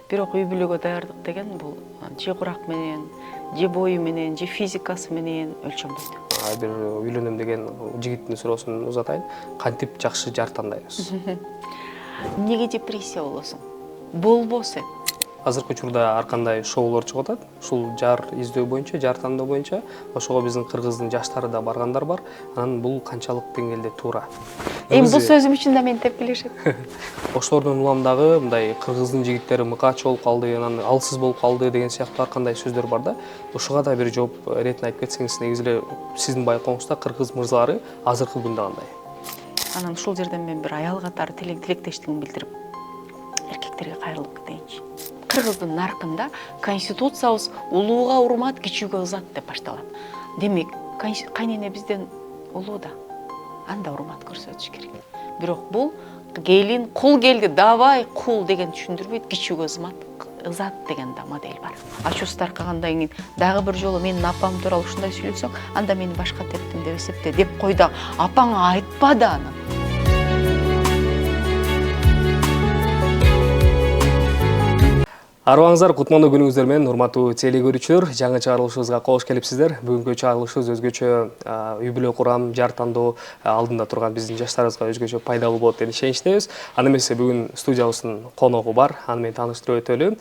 Бирок үй бүлөгө даярдык деген бул же курак менен, же бою менен, же физикасы менен өлчөнбөйт. Бир үйлөнөм деген жигиттин суроосун узатайын. Кантип жакшы жар тандайбыз? Эмнеге депрессия болосуң? Болбосу. Азыркы учурда ар кандай шоулор чыгып атат. Ушул жар издөө боюнча, жар тандоо боюнча ошого биздин кыргыздын жаштары да баргандар бар. Анан бул канчалык деңгээлде туура? Эми бул сөзүм үчүн да мени тепкилешет. Ошолордон улам дагы мындай кыргыздын жигиттери мыкаач болуп калды, анан алсыз болуп калды деген сыяктуу ар кандай сөздөр бар да. Ошого да бир жооп иретин айтып кетсеңиз, негизи эле сиздин байкооңузда кыргыз мырзалары азыркы күндө кандай? Анан ушул жерден мен бир аял катары тилектештигимди билдирип, эркектерге кайрылып кетейинчи. Кыргыздын наркында конституциябыз улууга урмат, кичүүгө ызат деп башталат. Демек, кайнене бизден улуу да, анда урмат көрсөтүш керек. Бирок бул келин кул келди, давай кул деген түшүндүрбөйт, кичүүгө ызат деген да модель бар. Ачуусу таркагандан кийин дагы бир жолу менин апам тууралуу ушундай сүйлөсөң, анда мени башка тептим деп эсепте деп кой да, апаңа айтпа да аны. Арыбаңыздар, кутмандуу күнүңүздөр менен, урматтуу теле көрүүчүлөр. Жаңы чыгарылышыбызга кош келипсиздер. Бүгүнкү чыгарылышыбыз өзгөчө үй бүлө курам, жар тандоо алдында турган биздин жаштарыбызга өзгөчө пайдалуу болот деп ишеничтебиз. Аны эмесе бүгүн студиябыздын коногу бар. Аны менен тааныштырып өтөлү.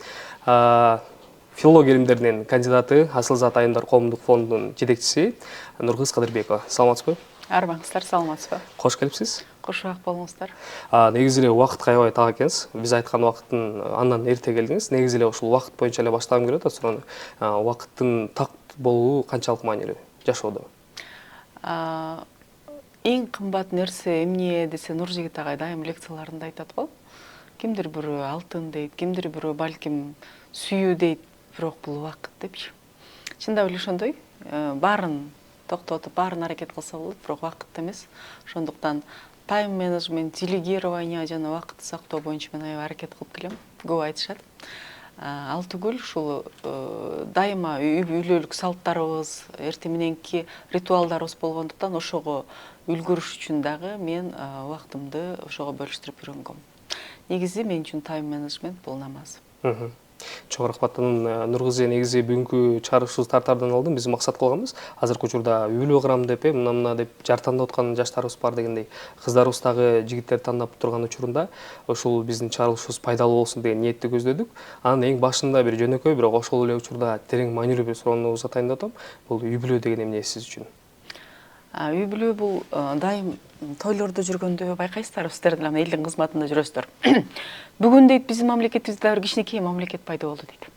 Филология илимдеринин кандидаты, Асылзат айымдар коомдук фондунун жетекчиси Нуркыз Кадырбекова. Саламатсызбы? Арыбаңыздар, саламатсызбы? Кош келипсиз. Кошуак болуңуздар. Негизи эле убакытка аябай так экенсиз. Биз айткан убакыттын андан эрте келдиңиз. Негизи эле ушул убакыт боюнча эле баштагым келип атат суроону. Убакыттын так болуу канчалык маанилүү жашоодо? Эң кымбат нерсе эмне десе, Нуржигит агай дайым лекцияларында айтат го. Кимдир бирөө алтын дейт, кимдир бирөө балким сүйүү дейт, бирок бул убакыт депчи. Чындап эле ошондой. Баарын токтотуп, баарын аракет кылса болот, бирок убакыт эмес. Ошондуктан тайм-менеджмент, делегирование жана убакытты сактоо боюнча мен аябай аракет кылып келем. Көп айтышат. Ал түгүл ушул дайыма үй бүлөлүк салттарыбыз, эртең мененки ритуалдарыбыз болгондуктан ошого үлгүрүш үчүн дагы мен убактымды ошого бөлүштүрүп үйрөнгөм. Негизи мен үчүн тайм-менеджмент бул намаз. Чоң рахмат. Нургызы, негизи бүгүнкү чыгарышыбыз тартардан алдын биз максат кылганбыз. Азыркы учурда үй бүлө курам деп, мына деп жар тандап аткан жаштарыбыз бар дегендей, кыздарыбыз дагы жигиттерди тандап турган учурунда ушул биздин чыгарылышыбыз пайдалуу болсун деген ниетти көздөдүк. Анан эң башында бир жөнөкөй, бирок ошол эле учурда терең маанилүү бир суроону узатайын деп атам. Бул үй бүлө деген эмне сиз үчүн? Үй бүлө бул дайым тойлордо жүргөндө байкайсыздар, сиздер деле элдин кызматында жүрөсүздөр. Бүгүн дейт биздин мамлекетибизде бир кичинекей мамлекет пайда болду дейт.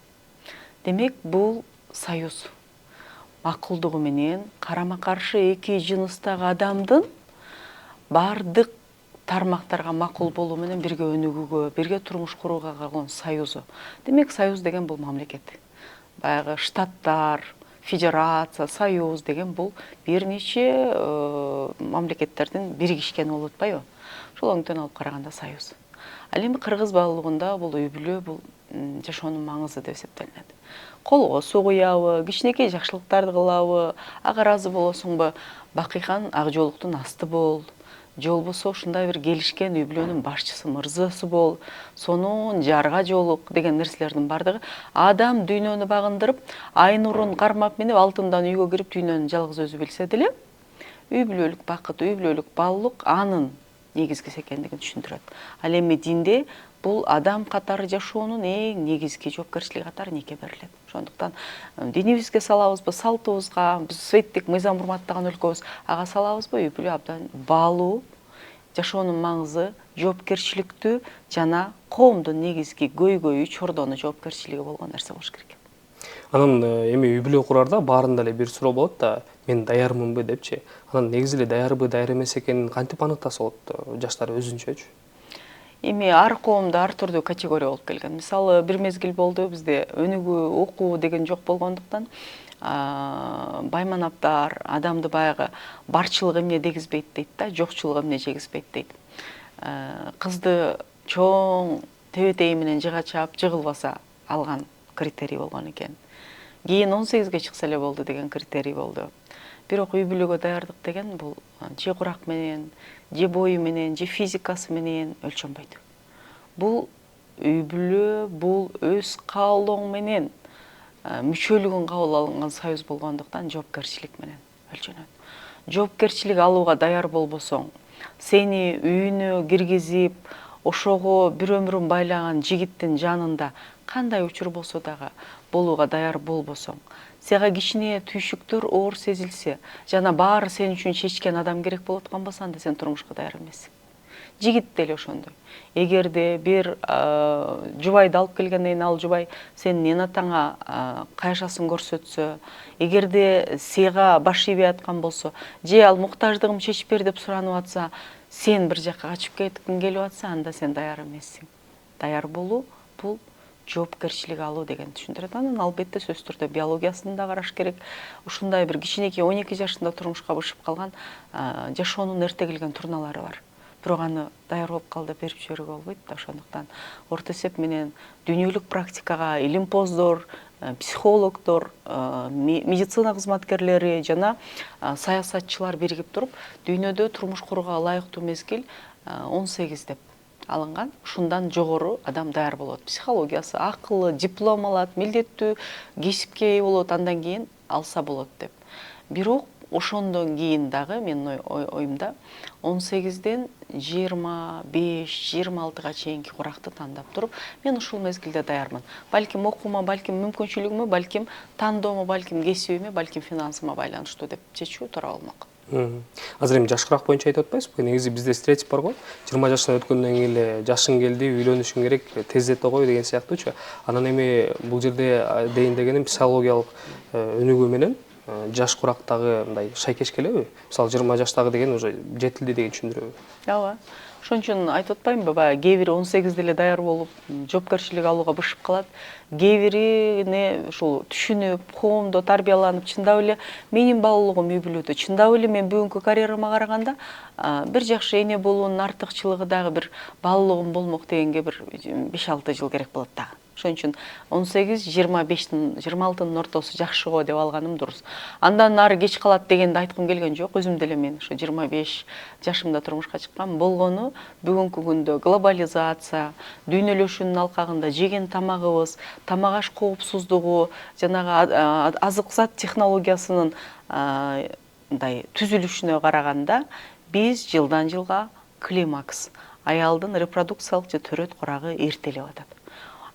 Демек бул союз. Макулдугу менен карама каршы эки жыныстагы адамдын бардык тармактарга макул болуу менен бирге өнүгүүгө, бирге турмуш курууга калган союзу. Демек союз деген бул мамлекет. Баягы штаттар, федерация, союз деген бул бир нече мамлекеттердин биригишкени болуп атпайбы? Ошол оңтөн алып караганда союз. Ал эми кыргыз баалуулугунда бул үй бүлө бул жашоонун маңызы деп эсептелинет. Колго суу куябы, кичинекей жакшылыктарды кылабы, ага ыраазы болосуңбу, бакыйган ак жоолуктун асты бол, же болбосо ушундай бир келишкен үй бүлөнүн башчысы, мырзасы бол, сонун жарга жолук деген нерселердин бардыгы адам дүйнөнү багындырып, ай нурун кармап минип, алтындан үйгө кирип, дүйнөнү жалгыз өзү билсе деле, үй бүлөлүк бакыт, үй бүлөлүк баалуулук анын негизгиси экендигин түшүндүрөт. Ал эми динде бул адам катары жашоонун эң негизги жоопкерчилиги катары неке берилет. Ошондуктан динибизге салабызбы, салтыбызга, биз светтик мыйзам урматтаган өлкөбүз, ага салабызбы, үй бүлө абдан баалуу, жашоонун маңызы, жоопкерчиликтүү жана коомдун негизги көйгөйү, чордону жоопкерчилиги болгон нерсе болуш керек. Анан эми үй бүлө курарда баарында эле бир суроо болот да, мен даярмынбы депчи. Анан негизи эле даярбы, даяр эмес экенин кантип аныктаса болот жаштар өзүнчөчү? Эми ар коомдо ар түрдүү категория болуп келген. Мисалы, бир мезгил болду бизде өнүгүү, окуу деген жок болгондуктан, байманаптар адамды баягы барчылык эмне дегизбейт дейт да, жокчулук эмне жегизбейт дейт. Кызды чоң тебетеи менен жыгачап, жыгылбаса алган критерий болгон экен. Кийин 18ге чыкса эле болду деген критерий болду. Бирок үй бүлөгө даярдык деген бул же курак менен, же бою менен, же физикасы менен өлчөнбөйт. Бул үй бүлө бул өз каалооң менен мүчөлүгүн кабыл алынган союз болгондуктан жоопкерчилик менен өлчөнөт. Жоопкерчилик алууга даяр болбосоң, сени үйүнө киргизип, ошого бір өмүрүн байлаган жигиттин жанында кандай учур болсо дагы болууга даяр болбосоң, сага кичине түйшүктөр оор сезилсе, жана баары сен үчүн чечкен адам керек болуп аткан болсо, анда сен турмушка даяр эмессиң. Жигит деле ошондой. Эгерде бир жубайды алып келгенден кийин ал жубай сенин эн атаңа кайшасын көрсөтсө, эгерде сага баш ийбей аткан болсо, же ал муктаждыгымды чечип бер деп суранып атса, сен бир жакка качып кеткиң келип атса, анда сен даяр эмессиң. Даяр болуу бул жоопкерчилик алуу деген түшүндүрөт. Анан албетте сөзсүз түрдө биологиясын да караш керек. Ушундай бир кичинекей 12 жашында турмушка бышып калган жашоонун эрте келген турналары бар. Бирок аны даяр болуп кал деп берип жиберүүгө болбойт да. Ошондуктан орто эсеп менен дүйнөлүк практикага илимпоздор, психологдор, медицина кызматкерлери жана саясатчылар биригип туруп, дүйнөдө турмуш курууга ылайыктуу мезгил 18 деп алынган. Ушундан жогору адам даяр болот. Психологиясы, акылы, диплом алат, милдеттүү кесипке ээ болот, андан кийин алса болот деп. Бирок ошондон кийин дагы менин оюмда 18ден 25-26га чейинки куракты тандап туруп, мен ушул мезгилде даярмын. Балким окуума, балким мүмкүнчүлүгүмө, балким тандоомо, балким кесибиме, балким финансыма байланыштуу деп чечүү туура болмок. Азыр эми жаш курак боюнча айтып атпайсызбы? Негизи бизде стереотип бар го. 20 жаштан өткөндөн кийин эле жашың келди, үйлөнүшүң керек, тездете кой деген сыяктуучу. Анан эми бул жерде дейин дегеним психологиялык өнүгүү менен жаш курактагы мындай шайкеш келеби? Мисалы 20 жаштагы деген уже жетилди деген түшүндүрөбү? Ооба. Ошон үчүн айтып атпаймынбы, баягы кээ бири 18 эле даяр болуп, жоопкерчилик алууга бышып калат. Кээ бири ушул түшүнүп, коомдо тарбияланып, чындап эле менин баалуулугум үй бүлөдө, чындап эле мен бүгүнкү карьерама караганда бир жакшы эне болуунун артыкчылыгы дагы бир баалуулугум болмок дегенге бир 5-6 жыл керек болот дагы. Ошон үчүн 18-26-нын ортосу жакшы го деп алганым дурус. Андан ары кеч калат дегенди айткым келген жок. Өзүм деле мен ушу 25 жашымда турмушка чыккан. Болгону бүгүнкү күндө глобализация, дүйнөлөшүүнүн алкагында жеген тамагыбыз, тамак аш коопсуздугу, жанагы азык зат технологиясынын мындай түзүлүшүнө караганда биз жылдан жылга климакс, аялдын репродукциялык же төрөт курагы эртелеп атат.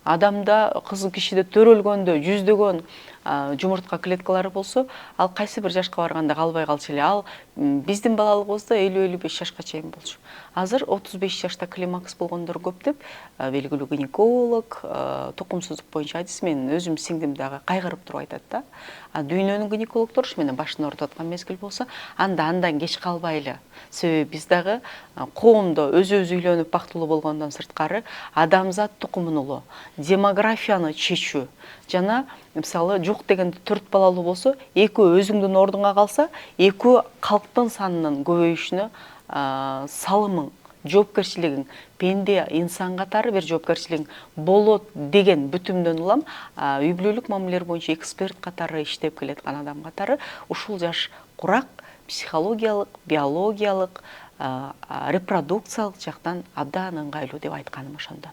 Адамда кыз кишиде төрөлгөндө жүздөгөн жумуртка клеткалары болсо, ал кайсы бир жашка барганда калбай калчу эле. Ал биздин балалыгыбызда 50-55 жашка чейин болчу. Азыр 35 жашта климакс болгондор көп деп белгилүү гинеколог, тукумсуздук боюнча адис, мен өзүм сиңдим дагы кайгырып туруп айтат да. Дүйнөнүн гинекологдору ушу менен башын ооруп аткан мезгил болсо, андан кеч калбайлы. Себеби биз дагы коомдо өзүбүз үйлөнүп бактылуу болгондон сырткары адамзат тукумун улуу, демографияны чечүү жана мисалы жок дегенде 4 балалуу болсо, экөө өзүңдүн ордуңа калса, экөө калктын санынын көбөйүшүнө салымың, жоопкерчилигиң, пенде инсан катары бир жоопкерчилигиң болот деген бүтүмдөн улам үй бүлөлүк мамилелер боюнча эксперт катары иштеп келаткан адам катары ушул жаш курак психологиялык, биологиялык, репродукциялык жактан абдан ыңгайлуу деп айтканым ошондо.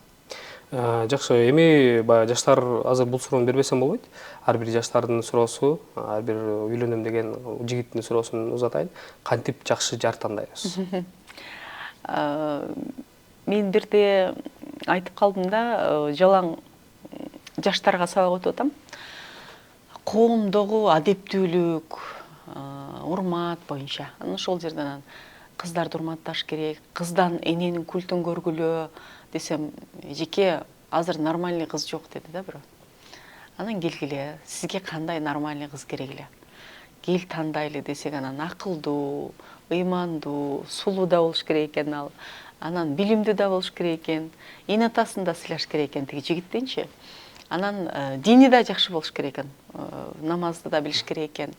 Жакшы, эми баягы жаштар азыр бул суроону бербесем болбойт. Ар бир жаштардын суроосу, ар бир үйлөнөм деген жигиттин суроосун узатайын. Кантип жакшы жар тандайбыз? Мен бирде айтып калдым да, жалаң жаштарга сабак өтүп атам. Коомдогу адептүүлүк, урмат боюнча. Ошол жерден кыздарды урматташ керек, кыздан эненин культун көргүлө десем, жеке азыр нормальный кыз жок деди да бирөө. Анан келгиле, сизге кандай нормальный кыз керек эле? Кел тандайлы десек, анан акылдуу, ыймандуу, сулуу да болуш керек экен ал. Анан билимдүү да болуш керек экен. Эне атасын да сыйлаш керек экен тиги жигиттенчи. Анан дини да жакшы болуш керек экен. Намазды да билиш керек экен.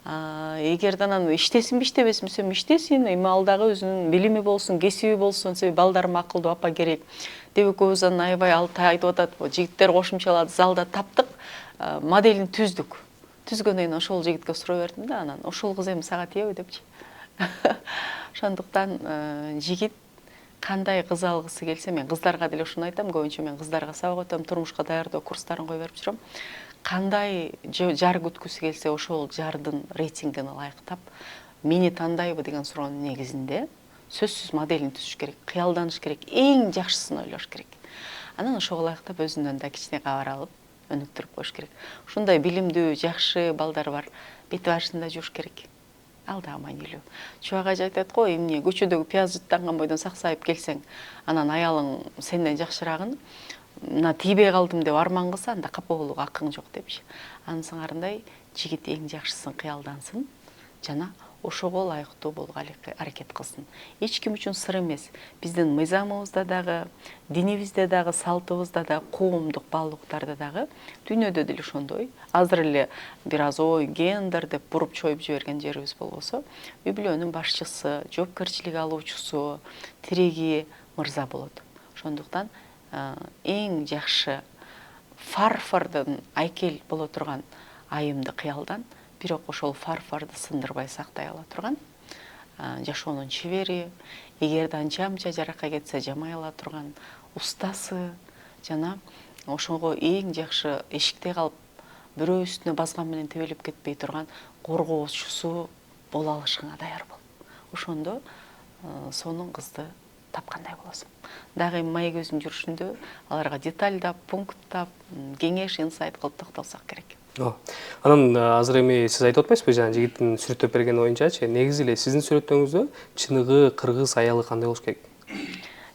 Эгерде анан иштесинби иштебесинби десем, иштесин, эми ал дагы өзүнүн билими болсун, кесиби болсун, себеби балдарым акылдуу апа керек деп экөөбүз анан аябай айтып атат, жигиттер кошумчалады, залда таптык, моделин түздүк. Түзгөндөн кийин ошол жигитке суроо бердим да, анан ошол кыз эми сага тиеби депчи. Ошондуктан жигит кандай кыз алгысы келсе, мен кыздарга деле ушуну айтам, көбүнчө мен кыздарга сабак өтөм, турмушка даярдоо курстарын коюп берип жүрөм. Кандай жар күткүсү келсе, ошол жардын рейтингин ылайыктап, мени тандайбы деген суроонун негизинде сөзсүз моделин түзүш керек, кыялданыш керек, эң жакшысын ойлош керек. Анан ошого ылайыктап өзүнөн да кичине кабар алып, өнүктүрүп коюш керек. Ушундай билимдүү, жакшы балдар бар, бет башында жүрүш керек. Ал да маанилүү. Чубак ажы айтат го, эмне көчөдөгү пияз жыттанган бойдон саксайып келсең, анан аялың сенден жакшырагын, мына тийбей калдым деп арман кылса, анда капа болууга акың жок депчи. Анын сыңарындай жигит эң жакшысын кыялдансын жана ошого ылайыктуу болууга аракет кылсын. Эч ким үчүн сыр эмес. Биздин мыйзамыбызда дагы, динибизде дагы, салтыбызда дагы, коомдук баалуулуктарда дагы, дүйнөдө деле ошондой. Азыр эле бир аз ой, гендер деп буруп чоюп жиберген жерибиз болбосо, үй бүлөнүн башчысы, жоопкерчилик алуучусу, тиреги мырза болот. Ошондуктан эң жакшы фарфордон айкел боло турган айымды кыялдан, бирок ошол фарфорду сындырбай сактай ала турган, жашоонун чебери, эгерде анча-мынча жаракка кетсе жамай ала турган устасы, жана ошого эң жакшы эшикте калып, бирөө үстүнө базган менен тебелеп кетпей турган коргоочусу боло алышыңа даяр бол. Ошондо сонун кызды тапкандай болосуң. Дагы эми май көзүн жүрүшүндө аларга детальдап, пункттап, кеңеш, инсайт кылып токтолсок керек. Анан азыр эми сиз айтып атпайсызбы, жана жигиттин сүрөттөп берген оюнчачы, негизи эле сиздин сүрөттөрүңүздө чыныгы кыргыз аялы кандай болуш керек?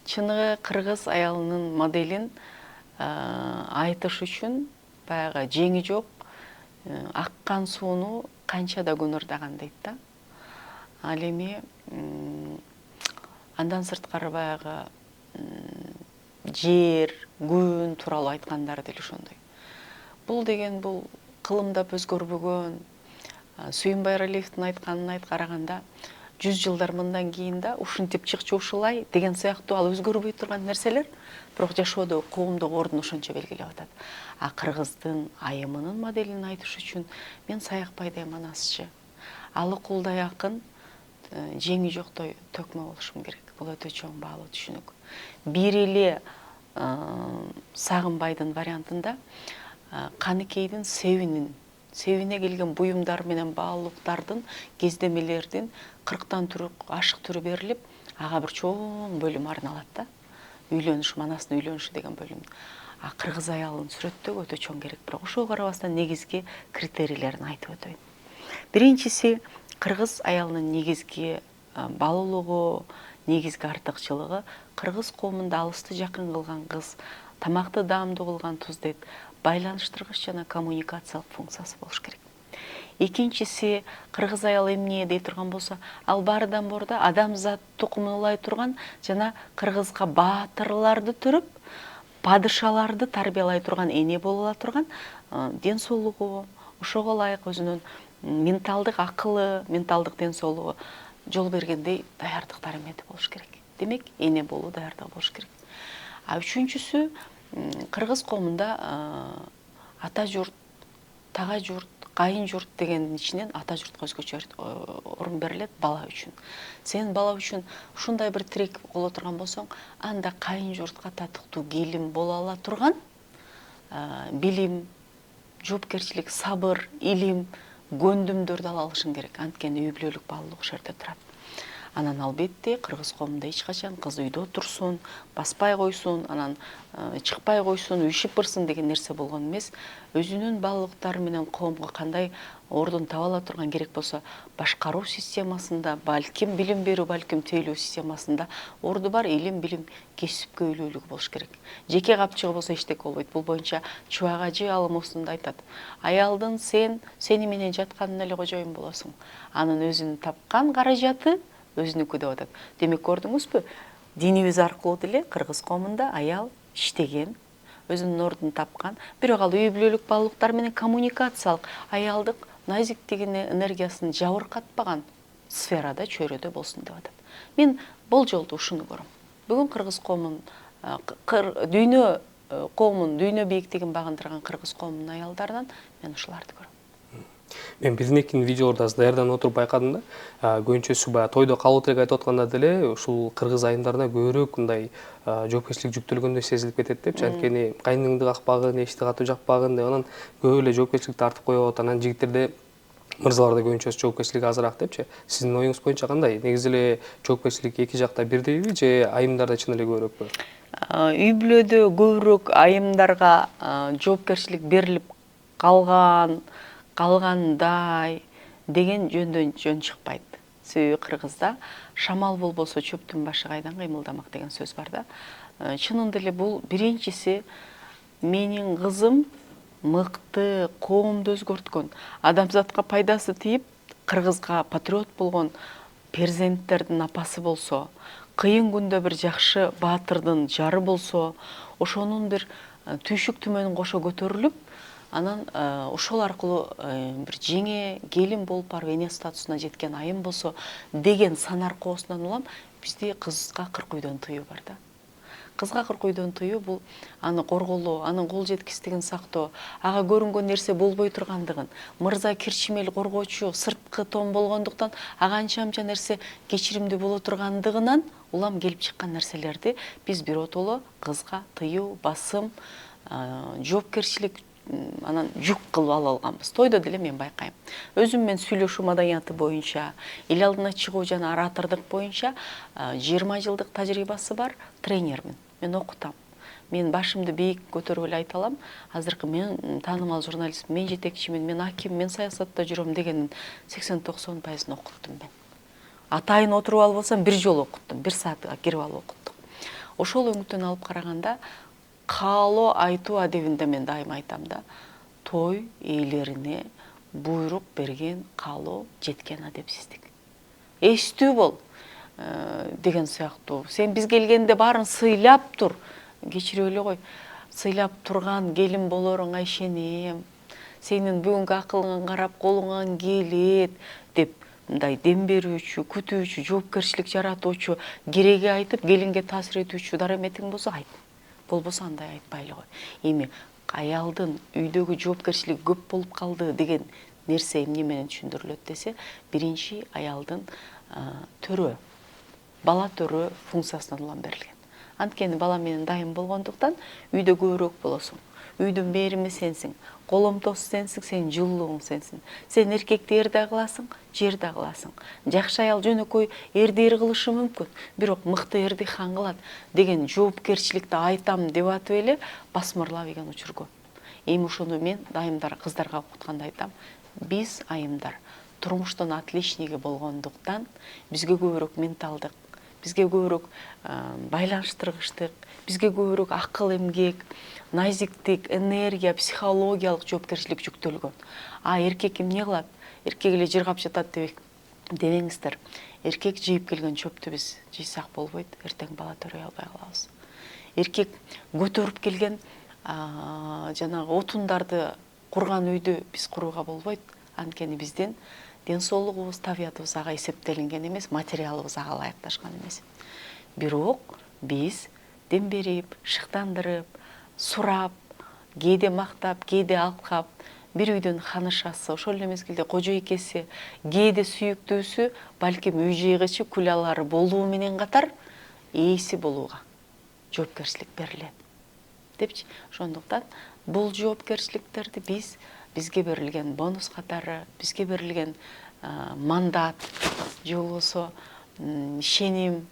Чыныгы кыргыз аялынын моделин айтыш үчүн баягы жеңи жок, аккан сууну канча да көмүрдаган дейт да. Ал эми андан сырткары баягы жер, күн тууралуу айткандар деле ошондой. Бул деген бул кылымдап өзгөрбөгөн, Сүйүнбай Эралиевдин айтканына караганда 100 жылдар мындан кийин да ушинтип чыкчу ушулай деген сыяктуу ал өзгөрбөй турган нерселер, бирок жашоодо коомдук ордун ошончо белгилеп атат. А кыргыздын айымынын моделин айтыш үчүн мен Саякбайдай манасчы, алыкулдай акын, жеңи жоктой төкмө болушум керек. Бул өтө чоң баалуу түшүнүк. Бир эле Сагынбайдын вариантында Каныкейдин себине келген буюмдар менен баалуулуктардын, кездемелердин 40тан ашык түрү берилип, ага бир чоң бөлүм арналат да. Үйлөнүш, манасын үйлөнүшү деген бөлүм. А кыргыз аялын сүрөттөгө өтө чоң керек, бирок ошого карабастан негизги критерийлерин айтып өтөйүн. Биринчиси, кыргыз аялынын негизги баалуулугу, негизги артыкчылыгы кыргыз коомунда алысты жакын кылган кыз, тамакты даамдуу кылган туз дейт, байланыштыргыч жана коммуникациялык функциясы болуш керек. Экинчиси, кыргыз аял эмне дей турган болсо, ал баарыдан мурда адамзат тукумун улай турган жана кыргызга баатырларды төрөп, падышаларды тарбиялай турган эне боло ала турган, ден соолугу, ошого ылайык өзүнүн менталдык акылы, менталдык ден соолугу жол бергендей даярдыктар эмети болуш керек. Демек, эне болуу даярдыгы болуш керек. А үчүнчүсү, кыргыз коомунда ата журт, тага журт, кайын журт дегендин ичинен ата журтка өзгөчө орун берилет бала үчүн. Сен бала үчүн ушундай бир тирек боло турган болсоң, анда кайын журтка татыктуу келин боло ала турган билим, жоопкерчилик, сабыр, илим, көндүмдөрдү ала алышың керек. Анткени үй бүлөлүк баалуулук ошол жерде турат. Анан албетте кыргыз коомунда эч качан кыз үйдө турсун, баспай койсун, анан чыкпай койсун, үй шыпырсын деген нерсе болгон эмес. Өзүнүн баалуулуктары менен коомго кандай ордун таба ала турган керек болсо, башкаруу системасында, балким билим берүү, балким тейлөө системасында орду бар, илим, билим, кесипкө үйлүүлүгү болуш керек. Жеке капчыгы болсо эчтеке болбойт. Бул боюнча Чубак ажы алымыбызда айтат. Аялдын сени менен жатканын эле кожоюн болосуң. Анын өзүнүн тапкан каражаты өзүнүкү деп атат. Демек, көрдүңүзбү? Динибиз аркылуу деле кыргыз коомунда аял иштеген, өзүнүн ордун тапкан, бирок ал үй бүлөлүк баалуулуктар менен коммуникациялык, аялдык назиктигин, энергиясын жабыркатпаган сферада, чөйрөдө болсун деп атат. Мен болжолдуу ушуну көрөм. Бүгүн кыргыз коомун, дүйнө коомун, дүйнө бийиктигин багындырган кыргыз коомунун аялдарынан мен ушуларды көрөм. Мен биздин экинин видеолордо даярданып отуруп байкадым да, көбүнчөсү баягы тойдо калуу тилек айтып атканда деле ушул кыргыз айымдарына көбүрөөк мындай жоопкерчилик жүктөлгөндөй сезилип кетет депчи. Анткени кайныңды какпагын, эшикти катып жаппагын деп анан көп эле жоопкерчиликти артып коет. Анан жигиттерде мырзаларда көбүнчөсү жоопкерчилик азыраак депчи. Сиздин оюңуз боюнча кандай? Негизи эле жоопкерчилик эки жакта бирдейби же айымдарда чын эле көбүрөөкпү? Үй бүлөдө көбүрөөк айымдарга жоопкерчилик берилип калгандай деген жөндөн жөн чыкпайт. Себеби кыргызда шамал болбосо чөптүн башы кайдан кыймылдамак деген сөз бар да. Чынында эле бул биринчиси менин кызым мыкты, коомду өзгөрткөн, адамзатка пайдасы тийип, кыргызга патриот болгон перзенттердин апасы болсо, кыйын күндө бир жакшы баатырдын жары болсо, ошонун бир түйшүк түмөнүн кошо көтөрүлүп, анан ошол аркылуу бир жеңе келин болуп барып эне статусуна жеткен айым болсо деген сан аркоосунан улам бизде кызга 40 үйдөн тыюу бар да. Кызга 40 үйдөн тыюу бул аны корголоо, анын кол жеткичтигин сактоо, ага көрүнгөн нерсе болбой тургандыгын, мырза кирчимел коргоочу, сырткы тон болгондуктан ага анча нерсе кечиримдүү боло тургандыгынан улам келип чыккан нерселерди биз биротоло кызга тыюу, басым, жоопкерчилик анан жүк кылып ала алганбыз. Тойдо деле мен байкайм. Өзүм мен сүйлөшүү маданияты боюнча, эл алдына чыгуу жана оратордук боюнча 20 жылдык тажрыйбасы бар тренермин. Мен окутам. Мен башымды бийик көтөрүп эле айта алам. Азыркы мен таанымал журналист, мен жетекчимин, мен аким, мен саясатта жүрөм дегенин 80-90% окуттум мен. Атайын отуруп алып болсам бир жолу окуттум, 1 саатка кирип алып окуттум. Ошол өңүттөн алып караганда каалоо айтуу адебинде мен дайыма айтам да, той ээлерине буйрук берген каалоо жеткен адепсиздик. Эстүү бол деген сыяктуу. Сен биз келгенде баарын сыйлап тур. Кечирип эле кой. Сыйлап турган келин болоруңа ишенем. Сенин бүгүнкү акылыңа карап колуңан келет деп мындай дем берүүчү, күтүүчү, жоопкерчилик жаратуучу, кереги айтып, келинге таасир этүүчү дараметиң болсо айт. Болбосо андай айтпайлы кой. Эми аялдын үйдөгү жоопкерчилиги көп болуп калды деген нерсе эмне менен түшүндүрүлөт десе, биринчи аялдын төрө, бала төрө функциясынан улам берилген. Анткени бала менен дайым болгондуктан үйдө көбүрөөк болосуң. Үйдүн мээрими сенсиң, коломтосу сенсиң, сенин жылуулугуң сенсиң. Сен эркекти эр да кыласың, жер да кыласың. Жакшы аял жөнөкөй эрди эр кылышы мүмкүн, бирок мыкты эрди хан кылат деген жоопкерчиликти айтам деп атып эле басмырлап ийген учур көп. Эми ошону мен дайымдар кыздарга окутканда айтам. Биз айымдар турмуштун отличниги болгондуктан бизге көбүрөөк менталдык, бизге көбүрөөк байланыштыргычтык, бизге көбүрөөк акыл, эмгек, назиктик, энергия, психологиялык жоопкерчилик жүктөлгөн. Эркек эмне кылат? Эркек эле жыргап жатат демеңиздер. Эркек жыйып келген чөптү биз жыйсак болбойт, эртең бала төрөй албай калабыз. Эркек көтөрүп келген жанагы отундарды курган үйдү биз курууга болбойт. Анткени биздин ден соолугубуз, табиятыбыз ага эсептелинген эмес, материалыбыз ага ылайыкташкан эмес. Бирок биз дем берип, шыктандырып, сурап, кээде мактап, кээде алкап, бир үйдүн ханышасы, ошол эле мезгилде кожойкеси, кээде сүйүктүүсү, балким үй жыйгычы, күлалары болуу менен катар ээси болууга жоопкерчилик берилет. Депчи, ошондуктан бул жоопкерчиликтерди бизге берилген бонус катары, бизге берилген мандат, же болбосо ишеним,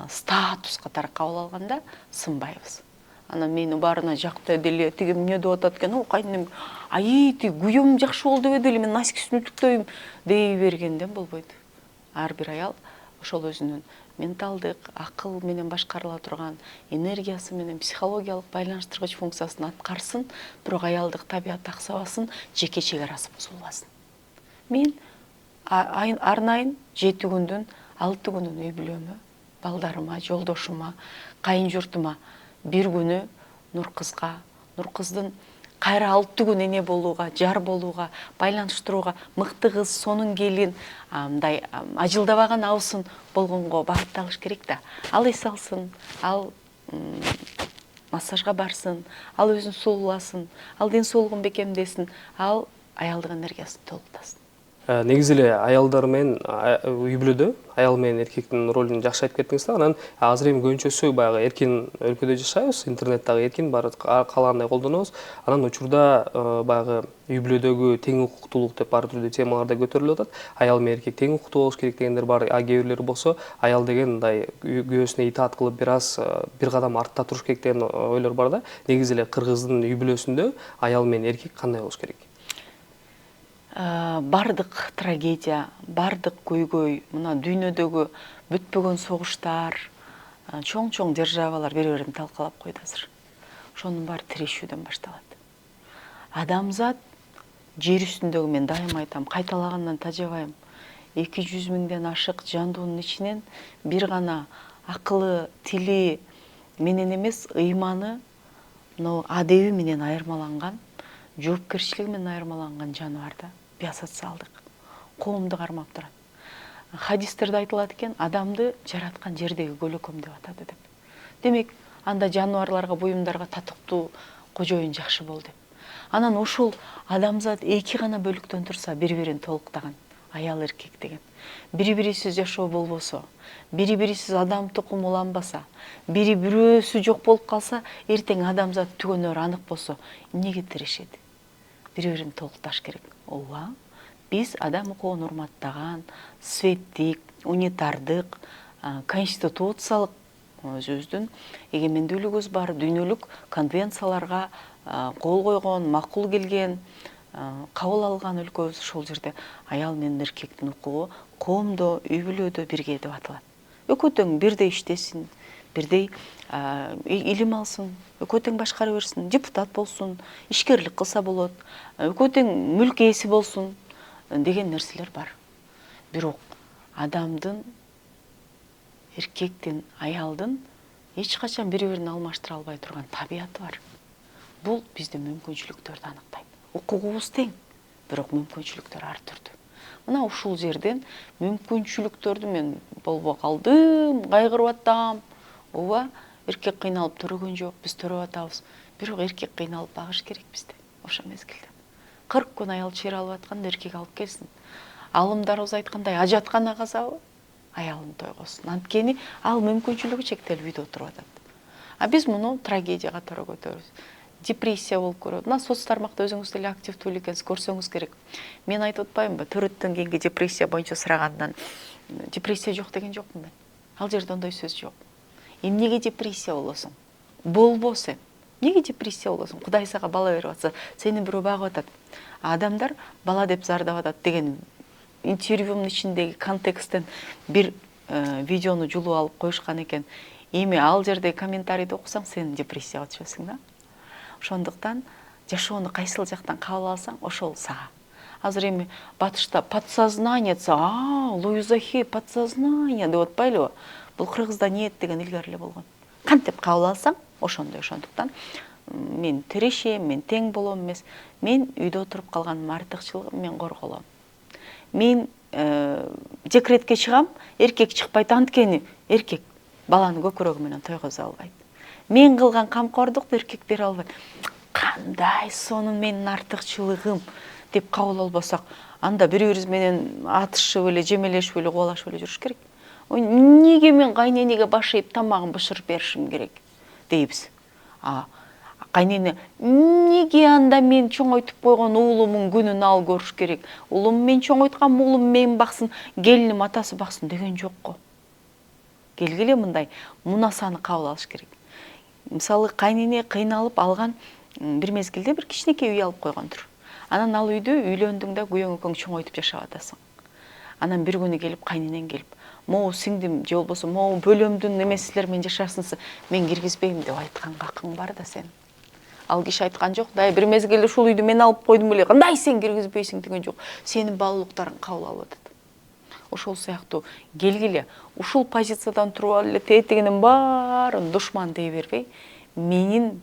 статус катары кабыл алганда сынбайбыз. Анан мени баарына жактай деле, тиги эмне деп атат экен, кайнем, тиги күйөөм жакшы болду деп эле, мен носкисин үтүктөйм дей бергенден болбойт. Ар бир аял ошол өзүнүн менталдык, акыл менен башкарыла турган, энергиясы менен психологиялык байланыштыргыч функциясын аткарсын, бирок аялдык табият аксабасын, жеке чегарасы бузулбасын. Мен арнайын 7 күндүн 6 күнүн үй бүлөмө, балдарыма, жолдошума, кайын журтума бир күнү Нуркыздын кайра 6 күн эне болууга, жар болууга, байланыштырууга, мыкты кыз, сонун келин, мындай ажылдабаган абысын болгонго багытталыш керек да. Ал эс алсын, ал массажга барсын, ал өзүн сулууласын, ал ден соолугун бекемдесин, ал аялдык энергиясын толуктасын. Негизи эле аялдар менен үй бүлөдө аял менен эркектин ролун жакшы айтып кеттиңиз да. Анан азыр эми көбүнчөсү баягы эркин өлкөдө жашайбыз, интернеттагы эркин баары каалагандай колдонобуз. Анан учурда баягы үй бүлөдөгү тең укуктуулук деп ар түрдүү темаларда көтөрүлүп атат. Аял менен эркек тең укуктуу болуш керек дегендер бар. А кээ бирлери болсо аял деген мындай күйөөсүнө итаат кылып бир аз бир кадам артта туруш керек деген ойлор бар да. Негизи эле кыргыздын үй бүлөсүндө аял менен эркек кандай болуш керек? Бардык трагедия, бардык көйгөй, мына дүйнөдөгү бүтпөгөн согуштар, чоң державалар бири-бирин талкалап койду азыр. Ошонун баары тирешүүдөн башталат. Адамзат жер үстүндөгү, мен дайыма айтам, кайталагандан тажабайм. 200 миңден ашык жандуунун ичинен бир гана акылы, тили менен эмес, ыйманы, адеби менен айырмаланган, жоопкерчилиги менен айырмаланган жаныбарда биосоциалдык коомду кармап турат. Хадистерде айтылат экен, адамды жараткан жердеги көлөкөм деп атады деп. Демек, анда жаныбарларга, буюмдарга татыктуу кожоюн жакшы бол деп. Анан ушул адамзат эки гана бөлүктөн турса, бири-бирин толуктаган аял эркек деген. Бири-бирисиз жашоо болбосо, бири-бирисиз адам тукуму уланбаса, бири-бирөөсү жок болуп калса, эртең адамзат түгөнөрү анык болсо, эмнеге тирешет? Бири-бирин толукташ керек. Ооба, биз адам укугун урматтаган, светтик, унитардык, конституциялык өзүбүздүн эгемендүүлүгүбүз бар, дүйнөлүк конвенцияларга кол койгон, макул келген, кабыл алган өлкөбүз. Ошол жерде аял менен эркектин укугу коомдо, үй бүлөдө бирге деп аталат. Экөө тең бирдей иштесин, бирдей илим алсын, экөө тең башкара берсин, депутат болсун, ишкерлик кылса болот, экөө тең мүлк ээси болсун деген нерселер бар. Бирок адамдын, эркектин, аялдын эч качан бири-бирин алмаштыра албай турган табияты бар. Бул биздин мүмкүнчүлүктөрдү аныктайт. Укугубуз тең, бирок мүмкүнчүлүктөр ар түрдүү. Мына ушул жерден мүмкүнчүлүктөрдү мен болбой калдым, кайгырып атам. Ооба, эркек кыйналып төрөгөн жок, биз төрөп атабыз. Бирок эркек кыйналып багыш керек бизде ошо мезгилде. 40 күн аял чыйыр алып атканда эркек алып келсин. Алымдарыбыз айткандай, ажаткана казабы, аялын тойгосун. Анткени ал мүмкүнчүлүгү чектелип үйдө отуруп атат. А биз муну трагедия катары көтөрөбүз. Депрессия болуп көрөт. Мына соц тармакта өзүңүз деле активдүү экенсиз, көрсөңүз керек. Мен айтып атпаймынбы, төрөттөн кийинки депрессия боюнча сурагандан депрессия жок деген жокмун мен. Ал жерде ондой сөз жок. Эмнеге депрессия болосуң? Болбо сен. Эмнеге депрессия болосуң? Кудай сага бала берип атса, сени бирөө багып атат. Адамдар бала деп зардап атат деген интервьюнун ичиндеги контексттен бир видеону жулуп алып коюшкан экен. Эми ал жерде комментарийди окусаң, сен депрессияга түшөсүң да. Ошондуктан жашоону кайсыл жактан кабыл алсаң, ошол сага. Азыр эми батышта подсознание, Луиза Хей подсознание деп атпайлыбы? Бул кыргызда ниет деген илгери эле болгон. Кантип кабыл алсаң, ошондой. Ошондуктан мен тирешем, мен тең болом эмес. Мен үйдө отуруп калганын артыкчылыгын мен корголом. Мен декретке чыгам, эркек чыкпайт, анткени эркек баланы көкүрөгү менен тойгозо албайт. Мен кылган камкордукту эркек бере албайт. Кандай сонун менин артыкчылыгым деп кабыл албасак, анда бири-бирибиз менен атышып эле, жемелешип эле, кубалашып эле жүрүш керек. Ой, эмнеге мен кайненеге баш ийип тамагын бышырып беришим керек дейбиз. Кайнене, эмнеге анда мен чоңойтуп койгон уулумун күнүн ал көрүш керек? Уулум мен чоңойткан уулум мен баксын, келиним атасы баксын деген жок го. Келгиле мындай мунасаны кабыл алыш керек. Мисалы, кайнене кыйналып алган бир мезгилде бир кичинекей үй алып койгондур. Анан ал үйдө үйлөндүң да күйөөң экөөң чоңойтуп жашап атасың. Анан бир күнү келип кайненең келип, могу сиңдим же болбосо могу бөлөмдүн эмесилер менен жашарсыңсы, мен киргизбейм деп айтканга акың бар да сен. Ал киши айткан жок, дай бир мезгилде ушул үйдү мен алып койдум эле, кандай сен киргизбейсиң деген жок. Сенин баалуулуктарың кабыл алып атат. Ошол сыяктуу келгиле, ушул позициядан туруп эле тетигинин баарын душман дей бербей, менин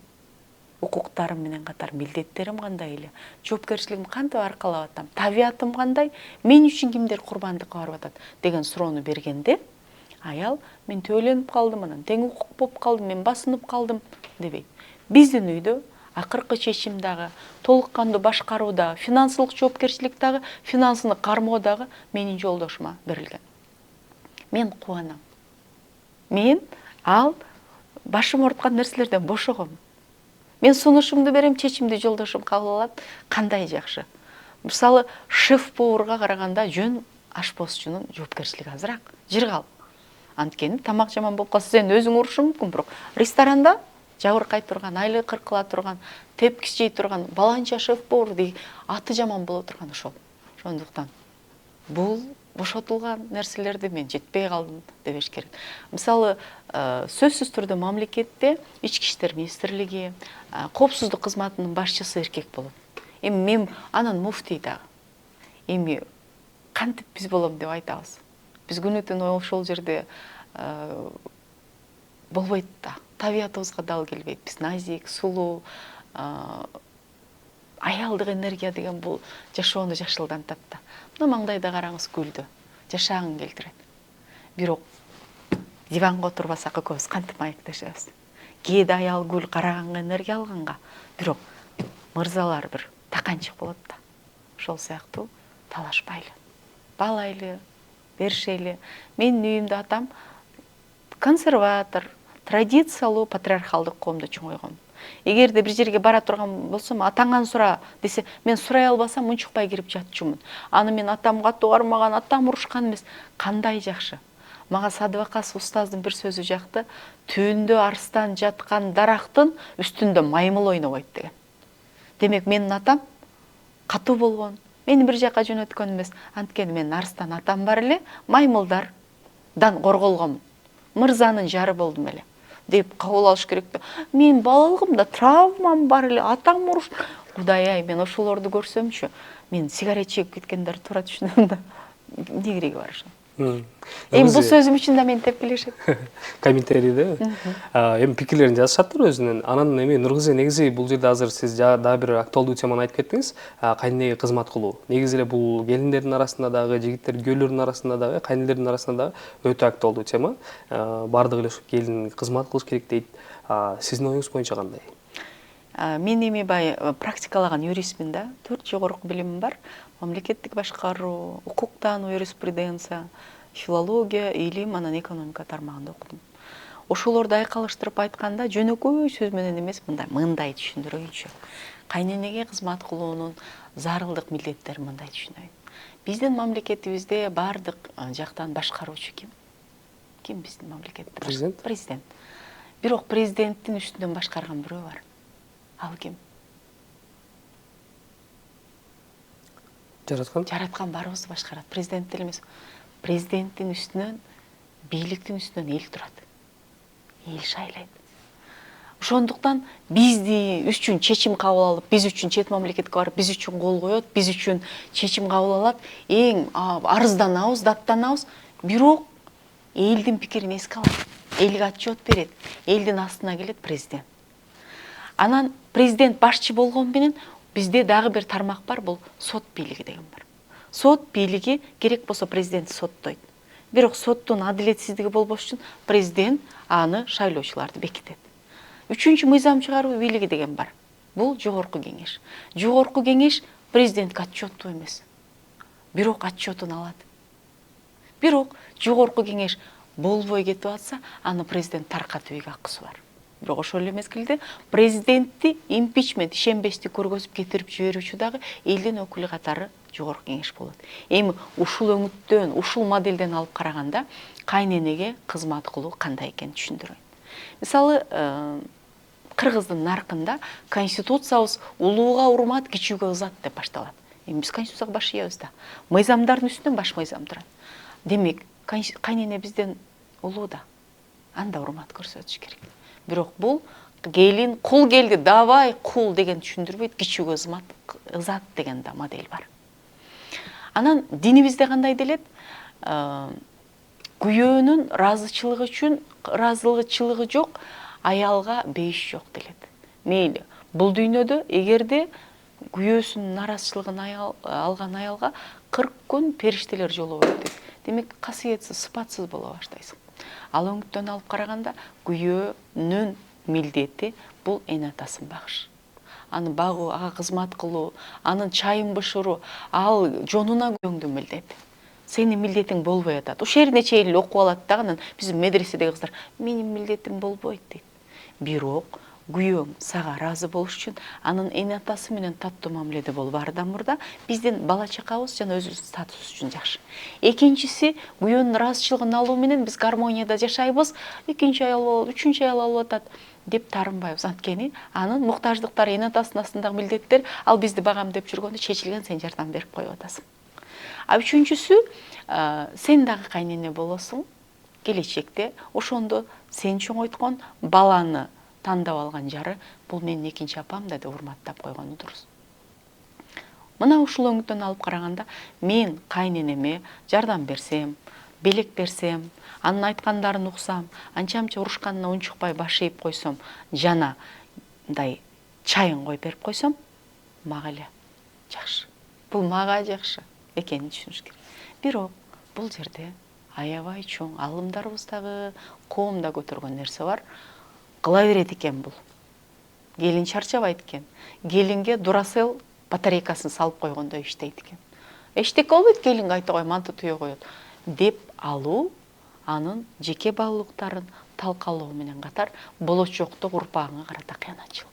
укуктарым менен катар милдеттерим кандай эле, жоопкерчилигим кантип аркалап атам, табиятым кандай, мен үчүн кимдер курбандыкка барып атат деген суроону бергенде, аял мен төөлөнүп калдым, анан тең укук болуп калдым, мен басынып калдым дебейт. Биздин үйдө акыркы чечим дагы, толук кандуу башкаруу дагы, финансылык жоопкерчилик дагы, финансыны кармоо дагы менин жолдошума берилген. Мен кубанам. Мен ал башым ооруткан нерселерден бошогом. Мен сунушумду берем, чечимди жолдошум кабыл алат. Кандай жакшы. Мисалы, шеф-поварга караганда жөн ашпозчунун жоопкерчилиги азыраак. Жыргал. Анткени тамак жаман болуп калса сен өзүң урушуң мүмкүн, бирок ресторанда жабыркай турган, айлы кыркыла турган, тепкич жей турган, баланча шеф-повар деги аты жаман боло турган ошол. Ошондуктан бул бошотулган нерселерди мен жетпей калдым дебеш керек. Мисалы, сөзсүз түрдө мамлекетте ички иштер министрлиги, коопсуздук кызматынын башчысы эркек болот. Эми мен анан муфтий дагы. Эми кантип биз болом деп айтабыз. Биз күнү түнү ошол жерде болбойт да. Табиятыбызга дал келбейт. Биз назик, сулуу, аялдык энергия деген бул жашоону жашылдантат да. Мына маңдайда караңыз, гүлдү. Жашагың келтирет. Бирок диванга отурбасак экөөбүз кантип маектешебиз. Кээде аял гүл караганга энергия алганга, бирок мырзалар бир таканчык болот да. Ошол сыяктуу талашпайлы. Баалайлы, беришели. Менин үйүмдө атам консерватор, традициялуу патриархалдык коомдо чоңойгон. Эгерде бир жерге бара турган болсом, атаңан сура десе, мен сурай албасам унчукпай кирип жатчумун. Аны мен атам катуу кармаган, атам урушкан эмес. Кандай жакшы. Мага Садыбакас устаздын бир сөзү жакты. Түндө арстан жаткан дарактын үстүндө маймыл ойнобойт деген. Демек менин атам катуу болгон. Мени бир жака жөнөткөн эмес. Анткени менин арстан атам бар эле, маймылдардан корголгонмун. Мырзанын жары болдум эле деп кабыл алыш керек да. Мен балалыгымда травмам бар эле, атам уруш. Кудай ай, мен ошолорду көрсөмчү, мен сигарет чегип кеткендерди туура түшүнөм да. Эмне кереги бар ошо? Эми бул сөзүм үчүн да мени тепкилешет. Комментарийде. Эми пикирлерин жазышаттыр өзүнүн. Анан эми Нургүзэ, негизи бул жерде азыр сиз дагы бир актуалдуу теманы айтып кеттиңиз. Кайненеге кызмат кылуу. Негизи эле бул келиндердин арасында дагы, жигиттер, күйөөлөрдүн арасында дагы, кайнелердин арасында дагы өтө актуалдуу тема. Бардыгы эле ушу келин кызмат кылыш керек дейт. Сиздин оюңуз боюнча кандай? Мен эми практикалаган юристмин да. 4 жогорку билимим бар. Мамлекеттик башкаруу, укуктан юриспруденция, филология, илим, анан экономика тармагында окудум. Ошолорду айкалыштырып айтканда жөнөкөй сөз менен эмес, мындай түшүндүрөйүнчү. Кайненеге кызмат кылуунун зарылдык милдеттерин мындай түшүнөйүн. Биздин мамлекетибизде бардык жактан башкаруучу ким? Ким биздин мамлекетте? Президент. Президент. Бирок президенттин үстүнөн башкарган бирөө бар. Ал ким? Жараткан баарыбызды башкарат. Президент деле эмес. Президенттин үстүнөн, бийликтин үстүнөн эл турат. Эл шайлайт. Ошондуктан бизди үчүн чечим кабыл алып, биз үчүн чет мамлекетке барып, биз үчүн кол коет, биз үчүн чечим кабыл алат, эң арызданабыз, даттанабыз, бирок элдин пикирин эске алат. Элге отчет берет. Элдин астына келет президент. Анан президент башчы болгон менен бизде дагы бир тармак бар, бул сот бийлиги деген бар. Сот бийлиги керек болсо президент соттойт. Бирок соттун адилетсиздиги болбош үчүн президент аны шайлоочуларды бекитет. 3-чү мыйзам чыгаруу бийлиги деген бар. Бул жогорку кеңеш. Жогорку кеңеш президентке отчеттуу эмес. Бирок отчетун алат. Бирок жогорку кеңеш болбой кетип атса, аны президент таркатып ийге акысы бар. Бирок ошол эле мезгилде президентти импичмент, ишенбестик көргөзүп кетирип жиберүүчү дагы элдин өкүлү катары жогорку кеңеш болот. Эми ушул өңүттөн, ушул моделден алып караганда кайненеге кызмат кылуу кандай экенин түшүндүрөйүн. Мисалы, Кыргыздын наркында конституциябыз улууга урмат, кичүүгө ызат деп башталат. Эми биз конституцияга баш ийебиз да. Мыйзамдардын үстүнөн баш мыйзам турат. Демек, кайнене бизден улуу да. Анда урмат көрсөтүш керек. Бирок бул келин кул келди, давай кул деген түшүндүрбөйт, кичүүгө ызат деген да модель бар. Анан динибизде кандай делет? Күйөөнүн ыраазычылыгы жок, аялга бейиш жок делет. Мейли, бул дүйнөдө эгерде күйөөсүнүн наразычылыгын алган аялга 40 күн периштелер жолобойт дейт. Демек, касиетсиз, сыпатсыз боло баштайсың. Ал өңүттөн алып караганда күйөөнүн милдети бул эне атасын багыш. аны багуу, ага кызмат кылуу, анын чайын бышыруу, ал жонуна көңдү милдет. Сенин милдетиң болбой атат. Ошол жерине чейин эле окуп алат дагы, анан биздин медреседеги кыздар менин милдетим болбойт дейт. Бирок күйөөң сага ыраазы болуш үчүн анын эне атасы менен таттуу мамиледе болуп, ардан мурда биздин бала чакабыз жана өзүбүздүн статусубуз үчүн жакшы. Экинчиси, күйөөнүн ыраазычылыгын алуу менен биз гармонияда жашайбыз, экинчи аял болот, үчүнчү аял алып атат деп таарынбайбыз. Анткени анын муктаждыктары, эне атасынын астындагы милдеттер, ал бизди багам деп жүргөндө чечилген, сен жардам берип коюп атасың. А үчүнчүсү, сен дагы кайнене болосуң келечекте. Ошондо сен чоңойткон баланы тандап алган жары бул менин экинчи апам да деп урматтап койгону дурус. Мына ушул өңүттөн алып караганда, мен кайненеме жардам берсем, белек берсем, анын айткандарын уксам, анча-мынча урушканына унчукпай баш ийип койсом, жана мындай чайын коюп берип койсом, мага эле жакшы. Бул мага жакшы экенин түшүнүш керек. Бирок бул жерде аябай чоң алымдарыбыздагы, коом да көтөргөн нерсе бар. Кыла берет экен бул. Келин чарчабайт экен. Келинге Duracell батарейкасын салып койгондой иштейт экен. Эчтеке болбойт, келин кайта кой, манты туя коет деп алуу, анын жеке баалуулуктарын талкалоо менен катар болочокто урпагыңа карата кыянатчылык.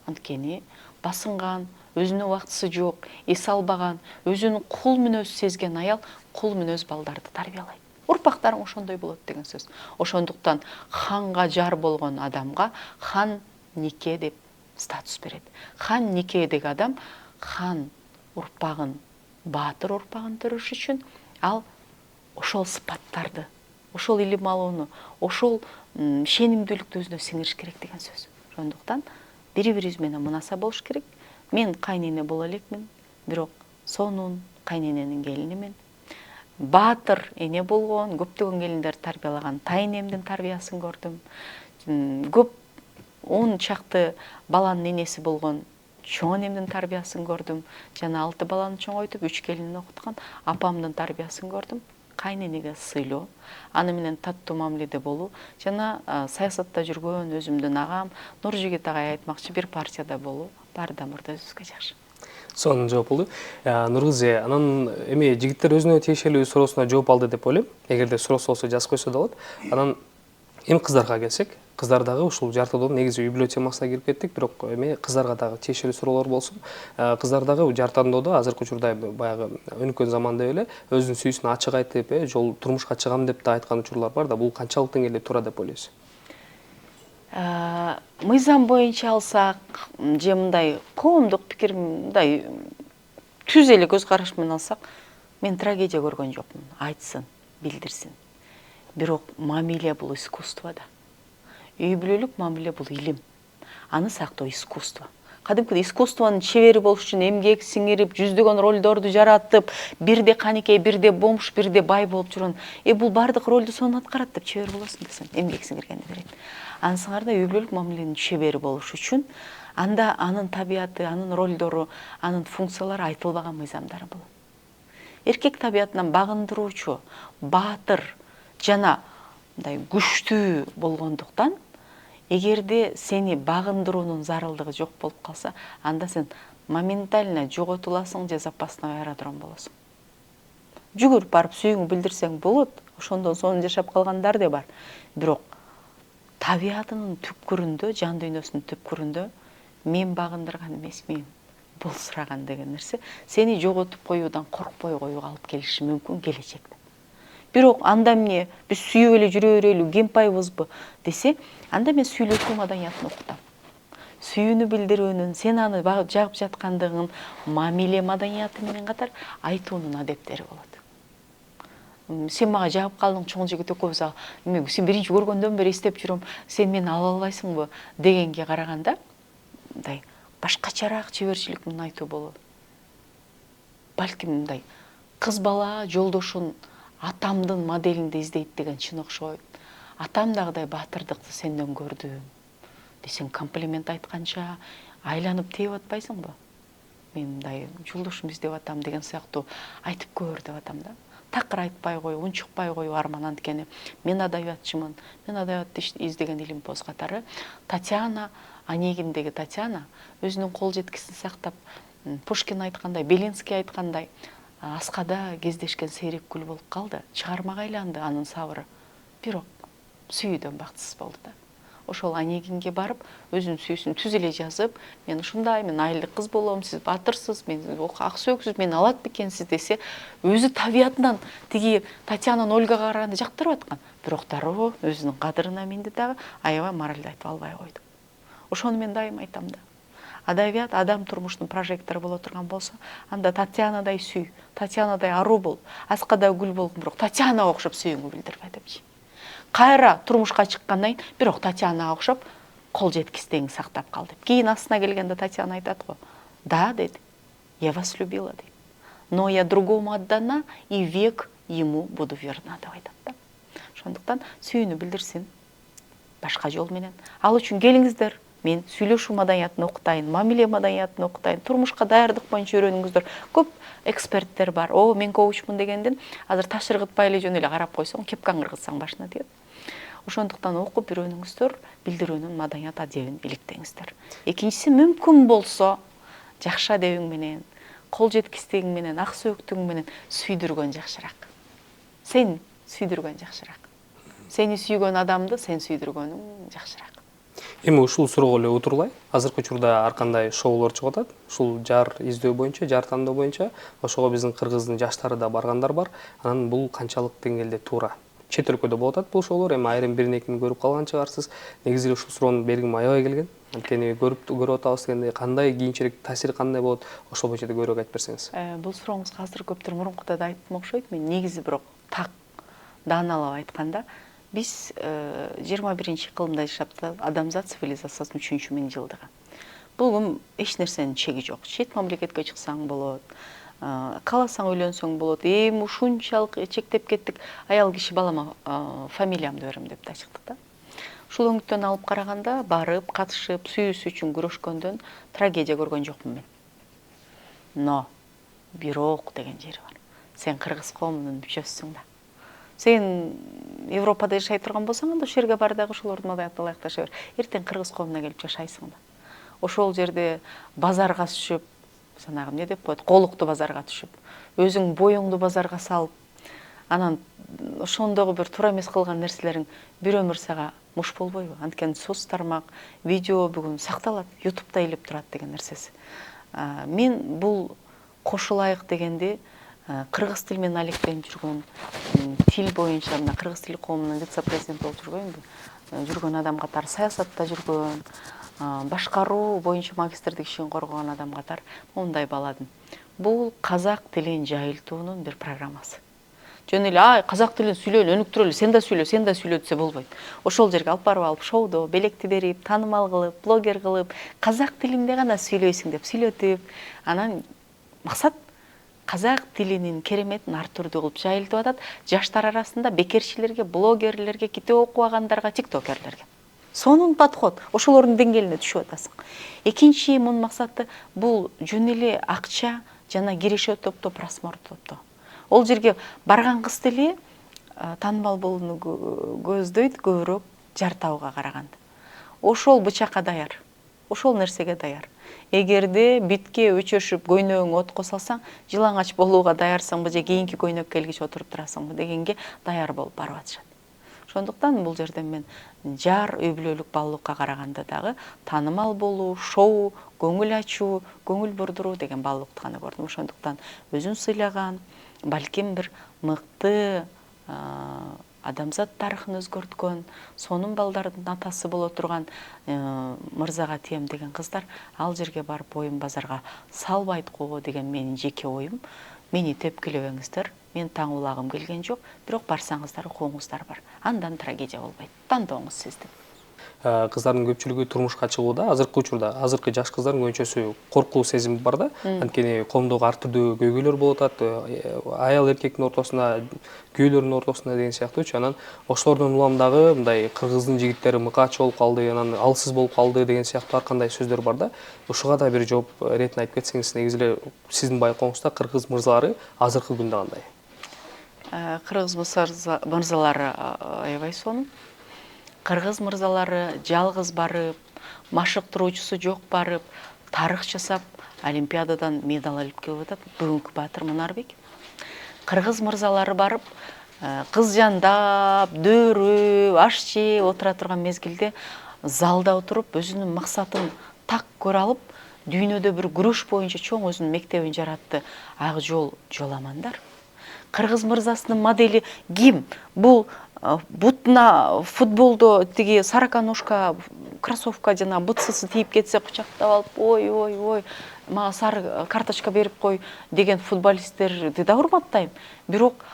Анткени басынган, өзүнө убактысы жок, эс албаган, өзүнүн кул мүнөз сезген аял кул мүнөз балдарды тарбиялайт. Урпактарың ошондой болот деген сөз. Ошондуктан ханга жар болгон адамга хан нике деп статус берет. Хан никедеги адам хан урпагын, баатыр урпагын төрөш үчүн ал ошол сыпаттарды, ошол илим алууну, ошол ишенимдүүлүктү өзүнө сиңириш керек деген сөз. Ошондуктан бири-бирибиз менен мынаса болуш керек. Мен кайнене боло элекмин, бирок сонун кайнененин келинимин. Баатыр эне болгон, көптөгөн келиндер тарбиялаган тайнемдин тарбиясын көрдүм. Көп 10 чакты баланын энеси болгон чоң энемдин тарбиясын көрдүм. Жана 6 баланы чоңойтуп, 3 келинин окуткан апамдын тарбиясын көрдүм. Кайненеге сыйлоо, аны менен таттуу мамиледе болуу, жана саясатта жүргөн өзүмдүн агам Нуржигит агай айтмакчы, бир партияда болуу баарыдан мурда өзүбүзгө жакшы. Сонун жооп болду. Нургүзе, анан эми жигиттер өзүнө тиешелүү суроосуна жооп алды деп ойлойм. Эгерде суроосу болсо жазып койсо да болот. Анан эми кыздарга келсек, кыздар дагы ушул жартоодон негизи үй бүлө темасына кирип кеттик, бирок эми кыздарга дагы тиешелүү суроолор болсун. Кыздар дагы жар тандоодо азыркы учурда баягы өнүккөн заманда эле өзүнүн сүйүүсүн ачык айтып, жол турмушка чыгам деп да айткан учурлар бар да. Бул канчалык деңгээлде туура деп ойлойсуз? Мыйзам боюнча алсак, же мындай коомдук пикир, мындай түз эле көз караш менен алсак, мен трагедия көргөн жокмун. Айтсын, билдирсин. Бирок мамиле бул искусство да. Үй бүлөлүк мамиле бул илим. Аны сактоо искусство. Кадимкидей искусствонун чебери болуш үчүн эмгек сиңирип, жүздөгөн ролдорду жаратып, бирде каникей, бирде бомж, бирде бай болуп жүргөн. Бул бардык ролду сонун аткарат деп чебер болосуң десең, эмгек сиңиргенди берет. Ансыңарда үй бүлөлүк мамиленин чебери болуш үчүн анда анын табияты, анын ролдору, анын функциялары айтылбаган мыйзамдары болот. Эркек табиятынан багындыруучу, баатыр жана мындай күчтүү болгондуктан, эгерде сени багындыруунун зарылдыгы жок болуп калса, анда сен моментально жоготуласың же запасной аэродром болосуң. Жүгүрүп барып сүйүүңдү билдирсең болот, ошондон сонун жашап калгандар да бар. Бирок табиятынын түпкүрүндө, жан дүйнөсүнүн түпкүрүндө мен багындырган эмесмин, бул сураган деген нерсе сени жоготуп коюудан коркпой коюуга алып келиши мүмкүн келечекте. Бирок анда эмне, биз сүйүп эле жүрө берели, кемпайбызбы десе, анда мен сүйлөшүү маданиятын окутам. Сүйүүнү билдирүүнүн, сен аны жагып жаткандыгын мамиле маданияты менен катар айтуунун адептери болот. Сен мага жагып калдың, чоң жигит экөөбүз, сен биринчи көргөндөн бери эстеп жүрөм, сен мени ала албайсыңбы дегенге караганда, мындай башкачараак чеберчилик менен айтуу болот. Балким мындай кыз бала жолдошун атамдын моделинде издейт деген чын окшойт. Атам дагыдай баатырдыкты сенден көрдүм десең, комплимент айтканча айланып тээп атпайсыңбы? Мен мындай жолдошум издеп атам деген сыяктуу айтып көр деп атам да. Такыр айтпай коюу, унчукпай коюу арман. Анткени мен адабиятчымын. Мен адабиятты издеген Илимпоз катары Татьяна Онегиндеги Татьяна өзүнүн кол жеткисин сактап, Пушкин айткандай, Белинский айткандай, аскада кездешкен сейрек гүл болуп калды, чыгармага айланды анын сабыры. Бирок сүйүүдөн бактысыз болду да. Ошол Онегинге барып, өзүнүн сүйүүсүн түз эле жазып, мен ушундай, мен айылдык кыз болом, сиз батырсыз, мен ак сөксүз, мени алат бекенсиз десе, өзү табиятынан тиги Татьянаны Ольгага караганда жактырып аткан. Бирок дароо өзүнүн кадырына минди дагы, аябай моралды айтып албай койду. Ошону мен дайым айтам да. Адабият адам турмуштун прожектору боло турган болсо, анда Татьянадай сүй, Татьянадай аруу бол, аскада гүл болгон, бирок Татьянага окшоп сүйүүңү билдирбе депчи. Кайра турмушка чыккандан кийин, бирок Татьянага окшоп кол жеткистигин сактап кал деп. Кийин астына келгенде Татьяна айтат го. Да, деди. Я вас любила, деди. Но я другому отдана и век ему буду верна деп айтат да. Ошондуктан сүйүүнү билдирсин. Башка жол менен. Ал үчүн келиңиздер. Мен сүйлөшүү маданиятын окутайын, мамиле маданиятын окутайын, турмушка даярдык боюнча үйрөнүңүздөр. Көп эксперттер бар. О, мен коучмун дегенден азыр таш ыргытпай эле жөн эле карап койсоң, кепкан кыргытсаң башына тиет. Ошондуктан окуп үйрөнүңүздөр, билдирүүнүн маданият адебин иликтеңиздер. Экинчиси, мүмкүн болсо, жакшы адебиң менен, кол жеткистигиң менен, ак сөөктүгүң менен сүйдүргөн жакшыраак. Сен сүйдүргөн жакшыраак. Сени сүйгөн адамды сен сүйдүргөнүң жакшыраак. Эми ушул суроого эле отурлай. Азыркы учурда ар кандай шоулор чыгып атат. Ушул жар издөө боюнча, жар тандоо боюнча, ошого биздин кыргыздын жаштары да баргандар бар. Анан бул канчалык деңгээлде туура? Чет өлкөдө болуп атат бул шоулор, эми айрым бир экини көрүп калган чыгарсыз. Негизи эле ушул суроону бергим аябай келген. Анткени көрүп атабыз дегенде кандай кийинчерээк таасири кандай болот, ошол боюнча да көбүрөөк айтып берсеңиз. Бул сурооңузга азыр көптөр мурункуда да айттым окшойт. Мен негизи бирок так дааналап айтканда, биз 21 кылымда жашап адамзат цивилизациясынын 3-миң жылдыгы. Бул эч нерсенин чеги жок. Чет мамлекетке чыксаң болот, кааласаң үйлөнсөң болот. Эми ушунчалык чектеп кеттик. Аял киши балама фамилиямды берем деп да чыктык да. Ушул өңүттөн алып караганда, барып, катышып, сүйүүсү үчүн күрөшкөндөн трагедия көргөн жокмун мен. Но бирок деген жери бар. Сен кыргыз коомунун мүчөсүсүң да. Сен Европада жашай турган болсаң, анда ошол жерге бар дагы ошолордун маданиятына ылайыкташа бер. Эртең кыргыз коомуна келип жашайсың да. Ошол жерде базарга түшүп, санагы эмне деп коет, колукту базарга түшүп, өзүң боюңду базарга салып, анан ошондогу бир туура эмес кылган нерселериң бир өмүр сага муш болбойбу? Анткени соц тармак, видео бүгүн сакталат, YouTube'да илип турат деген нерсеси. Мен бул кошулайык дегенде кыргыз тили менен алектенип жүргөн, тил боюнча мына кыргыз тили коомунун вице-президенти болуп жүргөн адам катары, саясатта жүргөн, башкаруу боюнча магистрдик ишин коргогон адам катары мындай бааладым. Бул казак тилин жайылтуунун бир программасы. Жөн эле казак тилин сүйлөйлү, өнүктүрөлү, сен да сүйлө десе болбойт. Ошол жерге алып барып алып, шоудо белекти берип, таанымал кылып, блогер кылып, казак тилинде гана сүйлөйсүң деп сүйлөтүп, анан максат казак тилинин кереметин ар түрдүү кылып жайылтып атат. Жаштар арасында бекерчилерге, блогерлерге, китеп окубагандарга, тиктокерлерге. Сонун подход, ошолордун деңгээлине түшүп атасың. Экинчи мунун максаты бул жөн эле акча жана киреше топтоо, просмотр. Ол жерге барган кыз тили таанымал болууну көздөйт көбүрөөк жар табууга караганда. Ошол бычакка даяр, ошол нерсеге даяр. Эгерде битке өчөшүп көйнөгүң отко салсаң, жылаңач болууга даярсыңбы же кийинки көйнөк келгиче отуруп турасыңбы дегенге даяр болуп барып атышат. Ошондуктан бул жерде мен жар үй бүлөлүк баалуулукка караганда дагы таанымал болуу, шоу, көңүл ачуу, көңүл бурдуруу деген баалуулукту гана көрдүм. Ошондуктан өзүн сыйлаган, балким бир мыкты адамзат тарыхын өзгөрткөн, сонун балдардын атасы боло турган Мырзага тием деген кыздар ал жерге барып боюн базарга салбайт го деген менин жеке оюм. Мени тепкилебеңиздер. Мен таңуулагым келген жок, бирок барсаңыздар, окууңуздар бар. Андан трагедия болбойт. Тандооңуз сиздин. Кыздардын көпчүлүгү турмушка чыгууда азыркы учурда, азыркы жаш кыздардын көбүнчөсү коркуу сезими бар да. Анткени коомдогу ар түрдүү көйгөйлөр болуп атат, аял эркектин ортосунда, күйөөлөрдүн ортосунда деген сыяктуучу. Анан ошолордон улам дагы мындай кыргыздын жигиттери мыкаачы болуп калды, анан алсыз болуп калды деген сыяктуу ар кандай сөздөр бар да. Ушуга да бир жооп иретин айтып кетсеңиз, негизи эле сиздин байкооңузда кыргыз мырзалары азыркы күндө кандай? Кыргыз мырзалары аябай сонун. Кыргыз мырзалары жалгыз барып, машыктыруучусу жок барып, тарых жасап, олимпиададан медаль алып келип атат. Бүгүнкү баатыр Мунарбек. Кыргыз мырзалары барып, кыз жандап, дөөрөп, аш жеп отура турган мезгилде залда отуруп, өзүнүн максатын так көрө алып, дүйнөдө бир күрөш боюнча чоң өзүнүн мектебин жаратты. Ак жол жоламандар. Кыргыз мырзасынын модели ким? Бул бутуна футболдо тиги сороконожка, кроссовка жана бутсысы тийип кетсе кучактап алып, ой, мага сары карточка берип кой деген футболисттерди да урматтайм. Бирок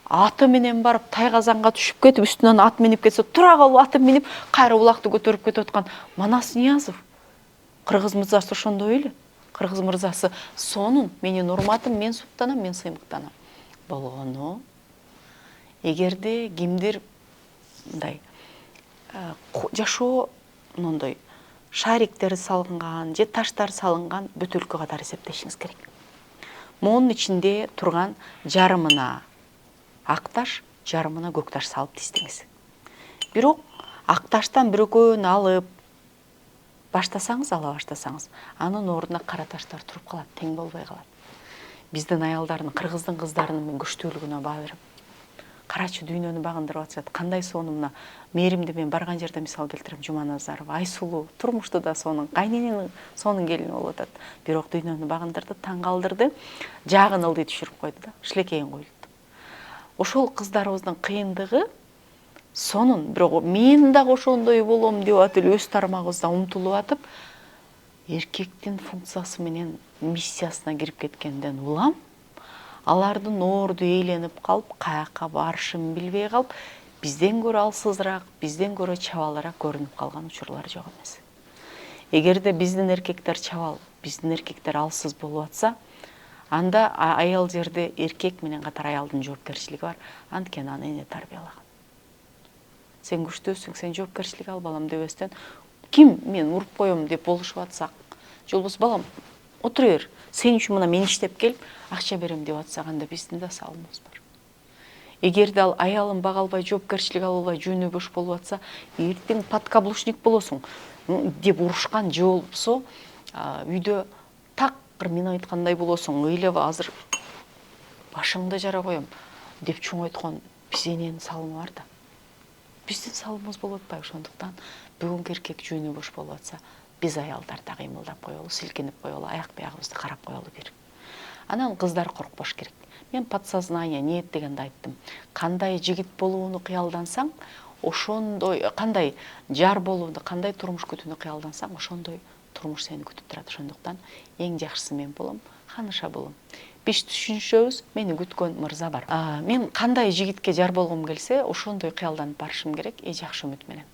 аты менен барып тайгазанга түшүп кетип, үстүнөн ат минип кетсе, тура калып атын минип, кайра улакты көтөрүп кетип аткан Манас Ниязов. Кыргыз мырзасы ошондой эле. Кыргыз мырзасы сонун, менин урматым, мен суктанам, мен сыймыктанам. Болгону, эгерде кимдир мындай жашоо мындай шариктер салынган же таштар салынган бөтөлкө катары эсептешиңиз керек. Монун ичинде турган жарымына ак таш, жарымына көк таш салып тиздиңиз. Бирок ак таштан бирөкөөнү алып баштасаңыз, ала баштасаңыз, анын ордуна кара таштар туруп калат, тең болбой калат. Биздин аялдардын, кыргыздын кыздарынын мен күчтүүлүгүнө баа берем. Карачы дүйнөнү багындырып атышат. Кандай сонун мына мээримди мен барган жерде мисал келтирем. Жуманазарова, Айсулуу, турмушта да сонун, кайнененин сонун келини болуп атат. Бирок дүйнөнү багындырды, таң калдырды, жаагын ылдый түшүрүп койду да, шилекейин коюлду. Ошол кыздарыбыздын кыйындыгы сонун, бирок мен дагы ошондой болом деп атып өз тармагыбызда умтулуп атып, эркектин функциясы менен миссиясына кирип кеткенден улам, алардын орду ээленип калып, каяка барышын билбей калып, бизден көрө алсызыраак, бизден көрө чабалыраак көрүнүп калган учурлар жок эмес. Эгерде биздин эркектер чабал, биздин эркектер алсыз болуп атса, анда аял жерде эркек менен катар аялдын жоопкерчилиги бар. Анткени аны эне тарбиялаган. Сен күчтүүсүң, сен жоопкерчилик ал балам дебестен, ким мен уруп коем деп болушуп атсак, же болбосо балам отура бер, сен үчүн мына мен иштеп келип акча берем деп атсак, анда биздин да салымыбыз бар. Эгерде ал аялын бага албай, жоопкерчилик ала албай, жөнү бош болуп атса, эртең подкаблучник болосуң деп урушкан же болбосо үйдө так бир мен айткандай болосуң, ыйлап азыр башыңды жара коем деп чоң айткан биз эненин салымы бар да. Биздин салымыбыз болуп атпайбы? Ошондуктан бүгүнкү эркек жөнү бош болуп атса, биз аялдар да кыймылдап коелу, силкинип коелу, аяк биягыбызды карап коелу бир. Анан кыздар коркпош керек. Мен подсознание, ниет дегенде айттым. Кандай жигит болууну кыялдансаң, ошондой, кандай жар болууну, кандай турмуш күтүүнү кыялдансаң, ошондой турмуш сени күтүп турат. Ошондуктан эң жакшысы мен болом, Ханыша болом. Биз түшүнүшөбүз, мени күткөн мырза бар. Мен кандай жигитке жар болгум келсе, ошондой кыялданып барышым керек, жакшы үмүт менен.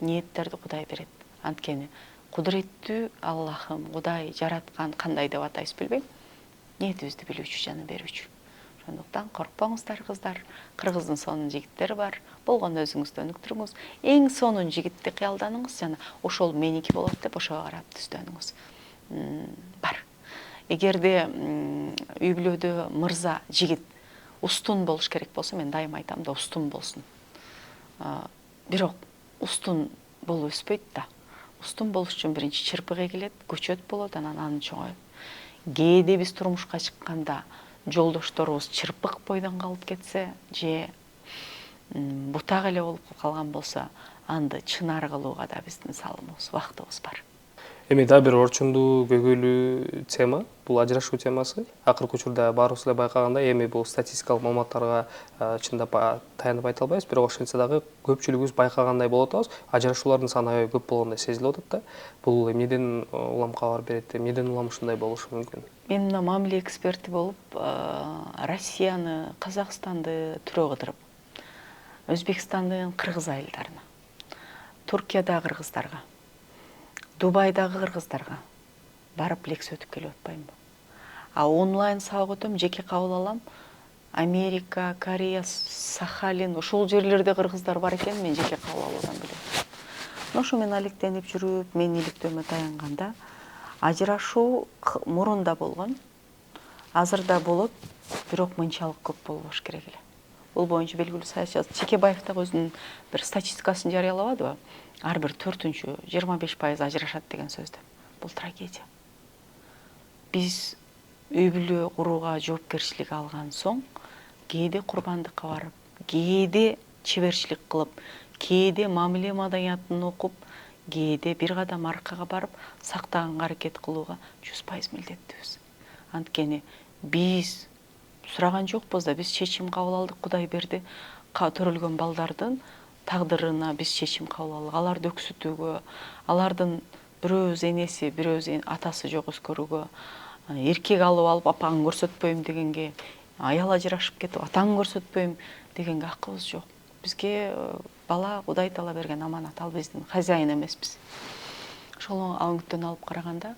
Ниеттерди Кудай берет. Анткени кудуреттүү Аллахым, Кудай жараткан, кандай деп атайбыз билбейм. Ниетибизди билүүчү, жаны берүүчү. Ошондуктан коркпоңуздар кыздар. Кыргыздын сонун жигиттери бар. Болгону өзүңүздү өнүктүрүңүз. Эң сонун жигитти кыялданыңыз, жана ошол меники болот деп ошого карап түздөнүңүз. Бар. Эгерде үй бүлөдө мырза, жигит устун болуш керек болсо, мен дайым айтам да, устун болсун. Бирок устун болуп өспөйт да. Устун болуш үчүн биринчи чырпык эгилет, көчөт болот, анан аны чоңойот. Кээде биз турмушка чыкканда жолдошторубуз чырпык бойдон калып кетсе, же бутак эле болуп калган болсо, анды чынар кылууга да биздин салымыбыз, убактыбыз бар. Эми да бир орчундуу көйгөйлүү тема, бул ажырашуу темасы. Акыркы учурда баарыбыз эле байкагандай, эми бул статистикалык маалыматтарга чындап таянып айта албайбыз, бирок ошентсе дагы көпчүлүгүбүз байкагандай болуп атабыз. Ажырашуулардын саны аябай көп болгондой сезилип атат да. Бул эмнеден улам кабар берет, эмнеден улам ушундай болушу мүмкүн? Мен мына мамиле эксперти болуп, Россияны, Казакстанды түрө кыдырып, Өзбекстандын кыргыз айылдарына, Туркиядагы кыргыздарга, Дубайдагы кыргыздарга барып лекция өтүп келип атпаймынбы? Онлайн сабак өтөм, жеке кабыл алам. Америка, Корея, Сахалин, ошол жерлерде кыргыздар бар экен, мен жеке кабыл алуудан билем. Ошо мен алектенип жүрүп, менин иликтөөмө таянганда, ажырашуу мурунда болгон, азыр да болот, бирок мынчалык көп болбош керек эле. Бул боюнча белгилүү саясатчы Чекебаев да өзүнүн бир статистикасын жарыялабадыбы? ар бир 4-чү 25% ажырашат деген сөздө. Бул трагедия. Биз үй бүлө курууга жоопкерчилик алган соң кээде курбандыкка барып, кээде чеберчилик кылып, кээде мамиле маданиятын окуп, кээде бир кадам аркага барып сактаганга аракет кылууга 100% милдеттүүбүз. Анткени биз сураган жокпуз да, биз чечим кабыл алдык, Кудай берди. Төрөлгөн балдардын тагдырына биз чечим кабыл алдык. Аларды өксүтүүгө, алардын бирөөбүз энеси, бирөөбүз атасы жок өскөрүүгө, эркек алып апаңы көрсөтпөйм дегенге, аял ажырашып кетип атаңы көрсөтпөйм дегенге акыбыз жок. Бизге бала Кудай таала берген аманат, ал биздин хозяин эмеспиз. Ошол оңдөн алып караганда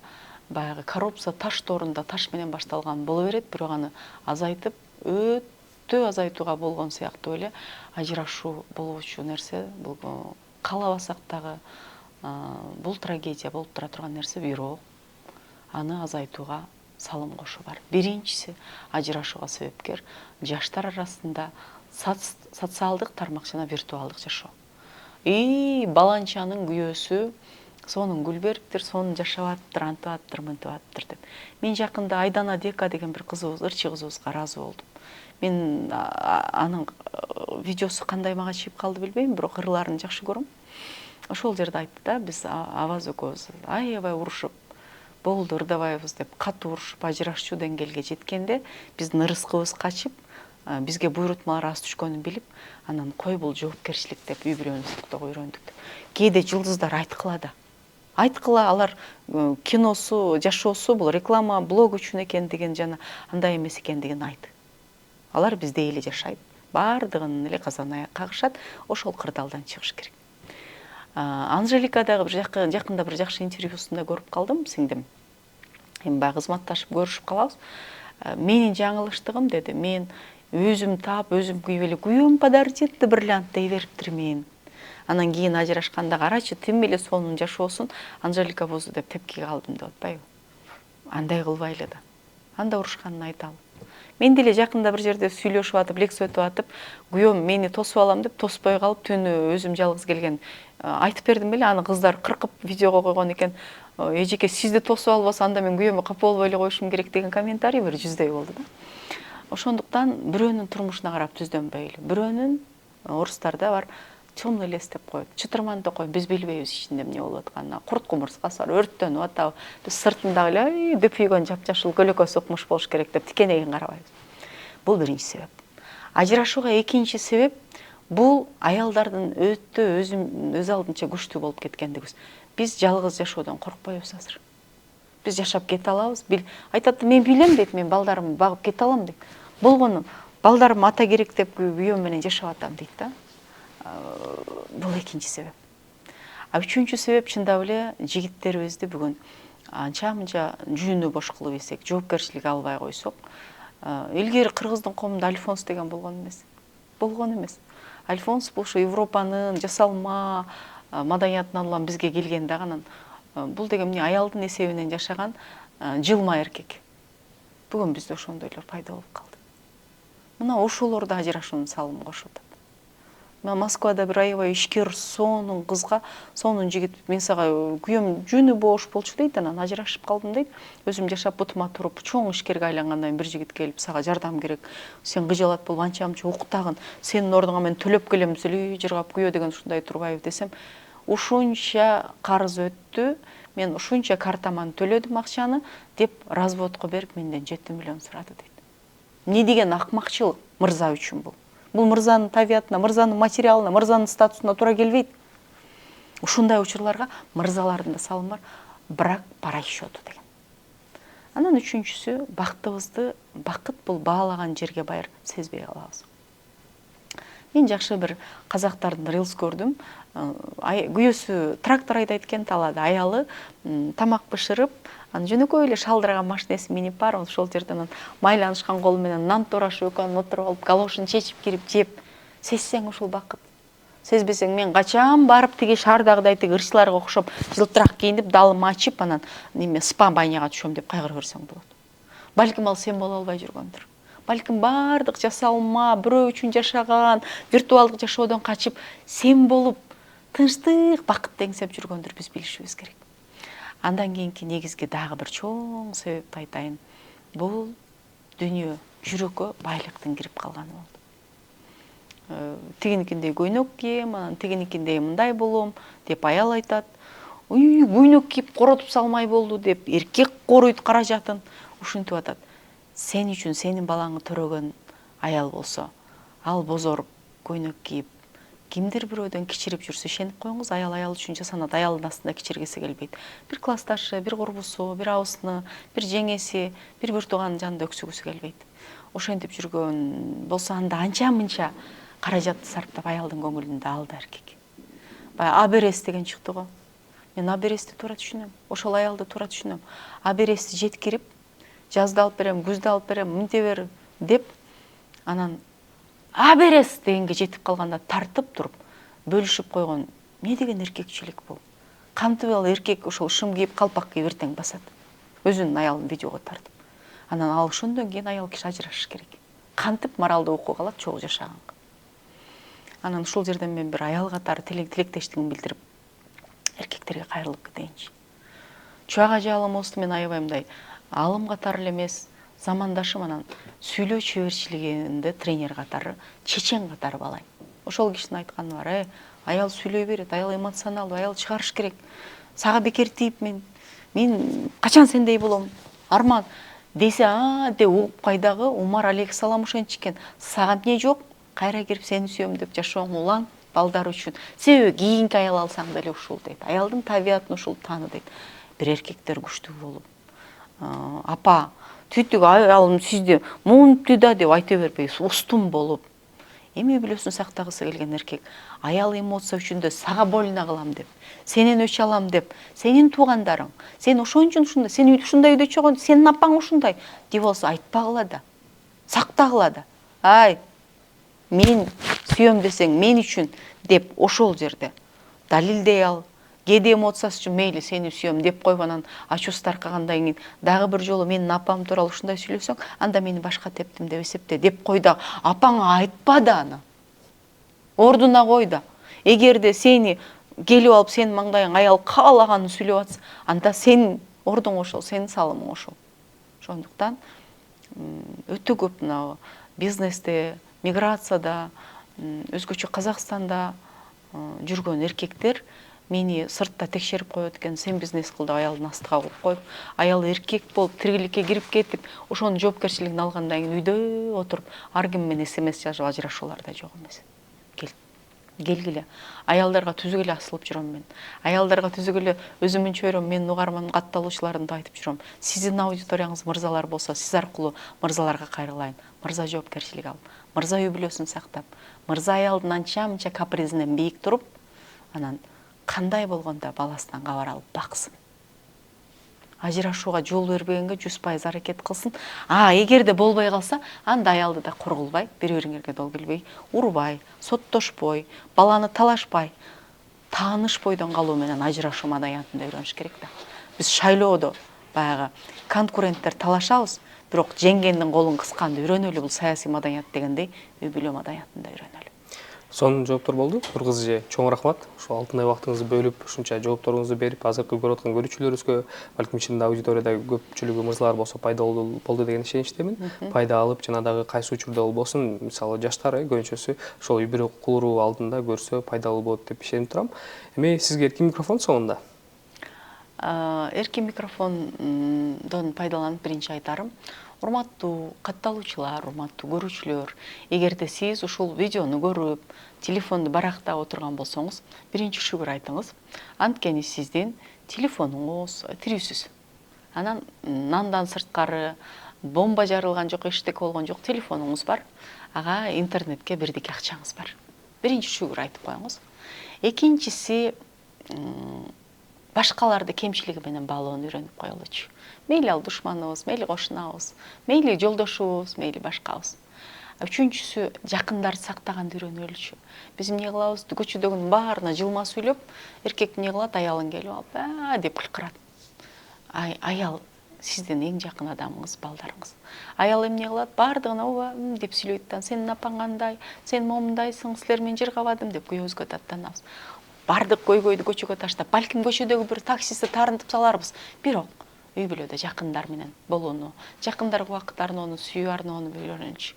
баягы коррупция таш тоорунда таш менен башталган боло берет, бирок аны азайтып, өтө азайтууга болгон сыяктуу эле ажырашуу болуучу нерсе, бул каалабасак дагы бул трагедия болуп тура турган нерсе, бирок аны азайтууга салым кошуу бар. Биринчиси ажырашууга себепкер жаштар арасында социалдык тармак жана виртуалдык жашоо. Баланчанын күйөөсү сонун гүл бериптир, сонун жашап атыптыр, антип атыптыр, мынтип атыптыр деп. Мен жакында Айдана Дека деген бир кызыбыз, ырчы кызыбызга ыраазы болдум. Мен анын видеосу кандай мага чыгып калды билбейм, бирок ырларын жакшы көрөм. Ошол жерде айтты да, биз абаз экөөбүз аябай урушуп, болду ырдабайбыз деп катуу урушуп ажырашчу деңгээлге жеткенде биздин ырыскыбыз качып, бизге буйрутмалар аз түшкөнүн билип, анан кой бул жоопкерчилик деп үй бүлөнү сактоого үйрөндүк деп. Кээде жылдыздар айткыла да. Айткыла, алар киносу, жашоосу бул реклама, блог үчүн экендигин жана андай эмес экендигин айт. Алар биздей эле жашайт, баардыгын эле казан аяк кагышат, ошол кырдаалдан чыгыш керек. Анжелика дагы жакында бир жакшы интервьюсунда көрүп калдым, сиңдим. Эми баягы кызматташып көрүшүп калабыз. Менин жаңылыштыгым деди, мен өзүм таап, өзүм күйүп эле күйөөм подарить этти бриллиант дей бериптир мен. Анан кийин ажырашканда карачы, тим эле сонун жашоосун Анжелика бузду деп тепкиге алдым деп атпайбы? Андай кылбайлы да. Анда урушканын айталы. Мен деле жакында бир жерде сүйлөшүп атып, лекция өтүп атып, күйөөм мени тосуп алам деп тоспой калып, түнү өзүм жалгыз келген айтып бердим беле, аны кыздар кыркып видеого койгон экен. Эжеке, сизди тосуп албаса, анда мен күйөөмө капа болбой эле коюшум керек деген комментарий бир жүздөй болду да. Ошондуктан бирөөнүн турмушуна карап түздөнбөйлү. Бирөөнүн, орустарда бар, темный лес деп коет. Чытырманды кой, биз билбейбиз ичинде эмне болуп атканын. Курт кумурскасы бар, өрттөнүп атабы. Биз сыртындагы эле дөпүйгөн жапжашыл көлөкө сукмуш болуш керек деп тикенегин карабайбыз. Бул биринчи себеп. Ажырашууга экинчи себеп бул аялдардын өз алдынча күчтүү болуп кеткендигибиз. Биз жалгыз жашоодон коркпойбуз азыр. Биз жашап кете алабыз. Айтат, мен билем дейт, мен балдарымды багып кете алам дейт. Болгону балдарым ата керек деп күйөөм менен жашап атам дейт да. Бул экинчи себеп. Үчүнчү себеп чындап эле жигиттерибизди бүгүн анча-мынча жүүнү бош кылып эсек, жоопкерчилик албай койсок, илгери Кыргыздын коомунда альфонс деген болгон эмес. Болгон эмес. Альфонс бул ушу Европанын жасалма маданиятынан бизге келген дагы, анан бул деген эмне, аялдын эсебинен жашаган жылма эркек. Бүгүн бизде ошондойлор пайда болуп калды. Мына ошолор да ажырашууну салым кошуп атат. Москвада бир аябай ишкер сонун кызга, сонун жигит, мен сага күйөөм жөнү бош болчу дейт, анан ажырашып калдым дейт. Өзүм жашап бутума туруп, чоң ишкерге айлангандан бир жигит келип, сага жардам керек, сен кыжалат болуп анча-мынча уктагын, сенин ордуңа мен төлөп келем, жыргап күйөө деген ушундай турбайбы десем, ушунча карыз өттү, мен ушунча картаман төлөдүм акчаны деп разводко берип менден 7 миллион сурады дейт. Эмне деген акмакчылык мырза үчүн бул? Бул мырзанын табиятына, мырзанын материалына, мырзанын статусуна туура келбейт. Ушундай учурларга мырзалардын да салымы бар, брак по расчету деген. Анан үчүнчүсү, бактыбызды, бакыт бул баалаган жерге байыр сезбей калабыз. Мен жакшы бир казактардын рилс көрдүм. Күйөөсү трактор айдайт экен талаада, аялы тамак бышырып, жөнөкөй эле шалдыраган машинеси минип барып, ошол жерден майланышкан колу менен нан турашып, экөөнү отуруп алып, галошун чечип кирип жеп. Сезсең ушул бакыт. Сезбесең, мен качан барып тиги шаардагыдай тиги ырчыларга окшоп жылтырак кийинип, далымы ачып, анан спа баняга түшөм деп кайгырып көрсөң болот. Балким ал сен боло албай жүргөндүр. Балким бардык жасалма, бирөө үчүн жашаган, виртуалдык жашоодон качып, сен болуп, тынчтык бакытты эңсеп жүргөндүр биз билишибиз керек. Андан кийинки негизги дагы бир чоң себепти айтайын. Бул дүйнө жүрөккө байлыктын кирип калганы болду. Тигиникиндей көйнөк кийем, анан тигиникиндей мындай болом деп аял айтат. Көйнөк кийип коротуп салмай болду деп эркек коруйт каражатын, ушинтип атат. Сен үчүн сенин балаңы төрөгөн аял болсо, ал бозоруп көйнөк кийип кимдир бирөөдөн кичирип жүрсө, ишенип коюңуз, аял үчүн жасанат, аялдын астында кичиргиси келбейт. Бир классташы, бир курбусу, бир абысыны, бир жеңеси, бир тууганын жанында өксүгүсү келбейт. Ошентип жүргөн болсо, анда анча мынча каражатты сарптап аялдын көңүлүн да алды эркек. Баягы аберес деген чыкты го. Мен аберести туура түшүнөм. Ошол аялды туура түшүнөм. Аберести жеткирип, жазды алып берем, күздү алып берем, мынте бер деп, анан аберес дегенге жетип калганда тартып туруп, бөлүшүп койгон эмне деген эркекчилик бул? Кантип ал эркек ошол шым кийип, калпак кийип эртең басат? Өзүнүн аялын видеого тартып. Анан ал ошондон кийин аял киши ажырашыш керек. Кантип моралдуу окуга алат чогуу жашаганга. Анан ушул жерден мен бир аял катары тилектештигимди билдирип, эркектерге кайрылып кетейинчи. Чубак ажалымызды мен аябай мындай алым катары эле эмес, замандашым анан сүйлөө чеберчилигинде тренер катары, чечен катары балайм. Ошол кишинин айтканы бар, аял сүйлөй берет, аял эмоционалдуу, аял чыгарыш керек. Сага бекер тийип мен качан сендей болом? Арман десе, деп угуп кайдагы Умар алейхиссалам ошентчү экен. Сага эмне жок? Кайра кирип сени сүйөм деп жашооң улан балдар үчүн. Себеби кийинки аял алсаң деле ушул дейт. Аялдын табиятын ушул тааны дейт. Бир эркектер күчтүү болуп, апа, түтүк аялым сизди монупту да деп айта бербей, устун болуп, эми билесиң сактагысы келген эркек, аял эмоция үчүн сага больно кылам деп, сенен өч алам деп, сенин туугандарың, сен ошон үчүн ушундай, сен ушундай үйдө чогон, сенин апаң ушундай деп болсо айтпагыла да, сактагыла да. Мен сүйөм десең мен үчүн деп ошол жерде далилдей ал. Кээде эмоциясы үчүн мейли сени сүйөм деп коюп анан ачуусу таркагандан кийин дагы бир жолу менин апам тууралуу ушундай сүйлөсөң, анда мени башка тептим деп эсепте деп кой да, апаңа айтпа да аны. Ордуна кой да. Эгерде сени келип алып сенин маңдайың аял каалаганын сүйлөп атса, анда сенин ордуң ошол, сенин салымың ошол. Ошондуктан өтө көп мына бизнесте, миграцияда, өзгөчө Казакстанда жүргөн эркектер мени сыртта текшерип коет экен, сен бизнес кыл деп аялдын астыга коюп, аял эркек болуп тиргиликке кирип кетип, ошонун жоопкерчилигин алгандан кийин үйдө отуруп, ар ким менен СМС жазып ажырашуулар да жок эмес. Келгиле. Аялдарга түзүк эле асылып жүрөм мен. Аялдарга түзүк эле өзүмүн чөйрөм, менин угарман катталуучуларымды да айтып жүрөм. Сиздин аудиторияңыз мырзалар болсо, сиз аркылуу мырзаларга кайрылайын. Мырза жоопкерчилик алып, мырза үй бүлөсүн сактап, мырза аялдын анча-мынча капризинен бийик туруп, анан кандай болгондо баласынан кабар алып баксын. Ажырашууга жол бербегенге 100% аракет кылсын. Эгерде болбой калса, анда аялды да кургулбай, бири-бириңерге дол келбей, урбай, соттошпой, баланы талашпай, таанышпойдон калуу менен ажырашуу маданиятында үйрөнүш керек да. Биз шайлоодо баягы конкуренттер талашабыз, бирок жеңгендин колун кысканды үйрөнөлү, бул саясий маданият дегендей, үй бүлө маданиятында үйрөнөлү. Сонун жооптор болду. Нуркызы эже, чоң рахмат. Ушул алтындай убактыңызды бөлүп, ушунча жоопторуңузду берип, азыркы көрүп аткан көрүүчүлөрүбүзгө, балким ичинде аудиторияда көпчүлүгү мырзалар болсо пайдалуу болду деген ишеничтемин. Пайда алып, жана дагы кайсы учурда болбосун, мисалы жаштар, көбүнчөсү ошол үй бүлө куруу алдында көрсө пайдалуу болот деп ишенип турам. Эми сизге эркин микрофон соңунда. Эркин микрофондон пайдаланып биринчи айтарым, урматтуу катталуучулар, урматтуу көрүүчүлөр, эгерде сиз ушул видеону көрүп, телефонду барактап отурган болсоңуз, биринчи шүгүр айтыңыз. Анткени сиздин телефонуңуз тирүүсүз. Анан андан сырткары бомба жарылган жок, эчтеке болгон жок, телефонуңуз бар. Ага интернетке бирдике акчаңыз бар. Биринчи шүгүр айтып коюңуз. Экинчиси, башкаларды кемчилиги менен баалоону үйрөнүп коелучу. Мейли ал душманыбыз, мейли кошунабыз, мейли жолдошубуз, мейли башкабыз. Үчүнчүсү, жакындарды сактаганды үйрөнөлүчү. Биз эмне кылабыз? Көчөдөгүнүн баарына жылма сүйлөп, эркек эмне кылат? Аялын келип алып, деп кылкырат. Аял сиздин эң жакын адамыңыз, балдарыңыз. Аял эмне кылат? Бардыгына деп сүйлөйт да, сенин апаң кандай, сен момундайсың, силер менен жер кабадым деп күйөөбүзгө даттанабыз. бардык көйгөйдү көчөгө таштап, балким көчөдөгү бир таксисти таарынтып саларбыз. Бирок үй бүлөдө жакындар менен болууну, жакындарга убакыт арноону, сүйүү арноону үйрөнүлүчү.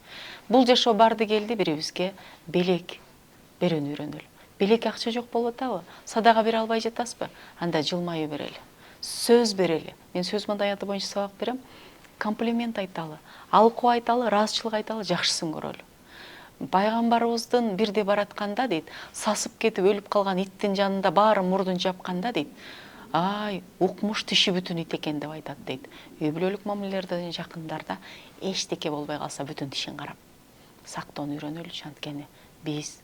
Бул жашоо барды келди, бирибизге белек берүүнү үйрөнөлү. Белек акча жок болуп атабы? Садага бере албай жатасызбы? Анда жылмаюу берели. Сөз берели. Мен сөз маданияты боюнча сабак берем. Комплимент айталы, алкуу айталы, ыраазычылык айталы, жакшысын көрөлү. Пайгамбарыбыздын бирде баратканда дейт, сасып кетип өлүп калган иттин жанында баары мурдун жапканда дейт, ай, укмуш тиши бүтүн ит экен деп айтат дейт. Үй бүлөлүк мамилелерде жакындарда эчтеке болбой калса бүтүн тишин карап сактоону үйрөнөлүчү. Анткени биз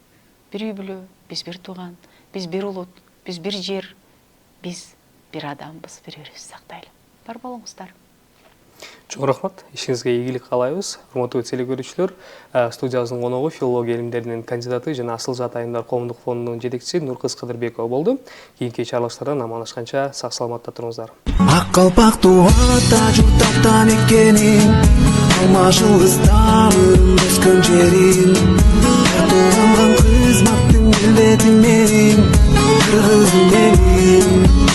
бир үй бүлө, биз бир тууган, биз бир улут, биз бир жер, биз бир адамбыз, бири-бирибизди сактайлы. Бар болуңуздар. Чоң рахмат. Ишиңизге ийгилик каалайбыз. Урматтуу телекөрүүчүлөр, студиябыздын коногу филология илимдеринин кандидаты жана Асыл Жат айымдар коомдук фондунун жетекчиси Нуркыз Кыдырбекова болду. Кийинки чыгарылыштардан амандашканча сак саламатта туруңуздар. Ак калпактуу ата журттан экенин, алмашылгыздан өскөн жерин, тууганган кызматтын милдети менин, кыргызым менин.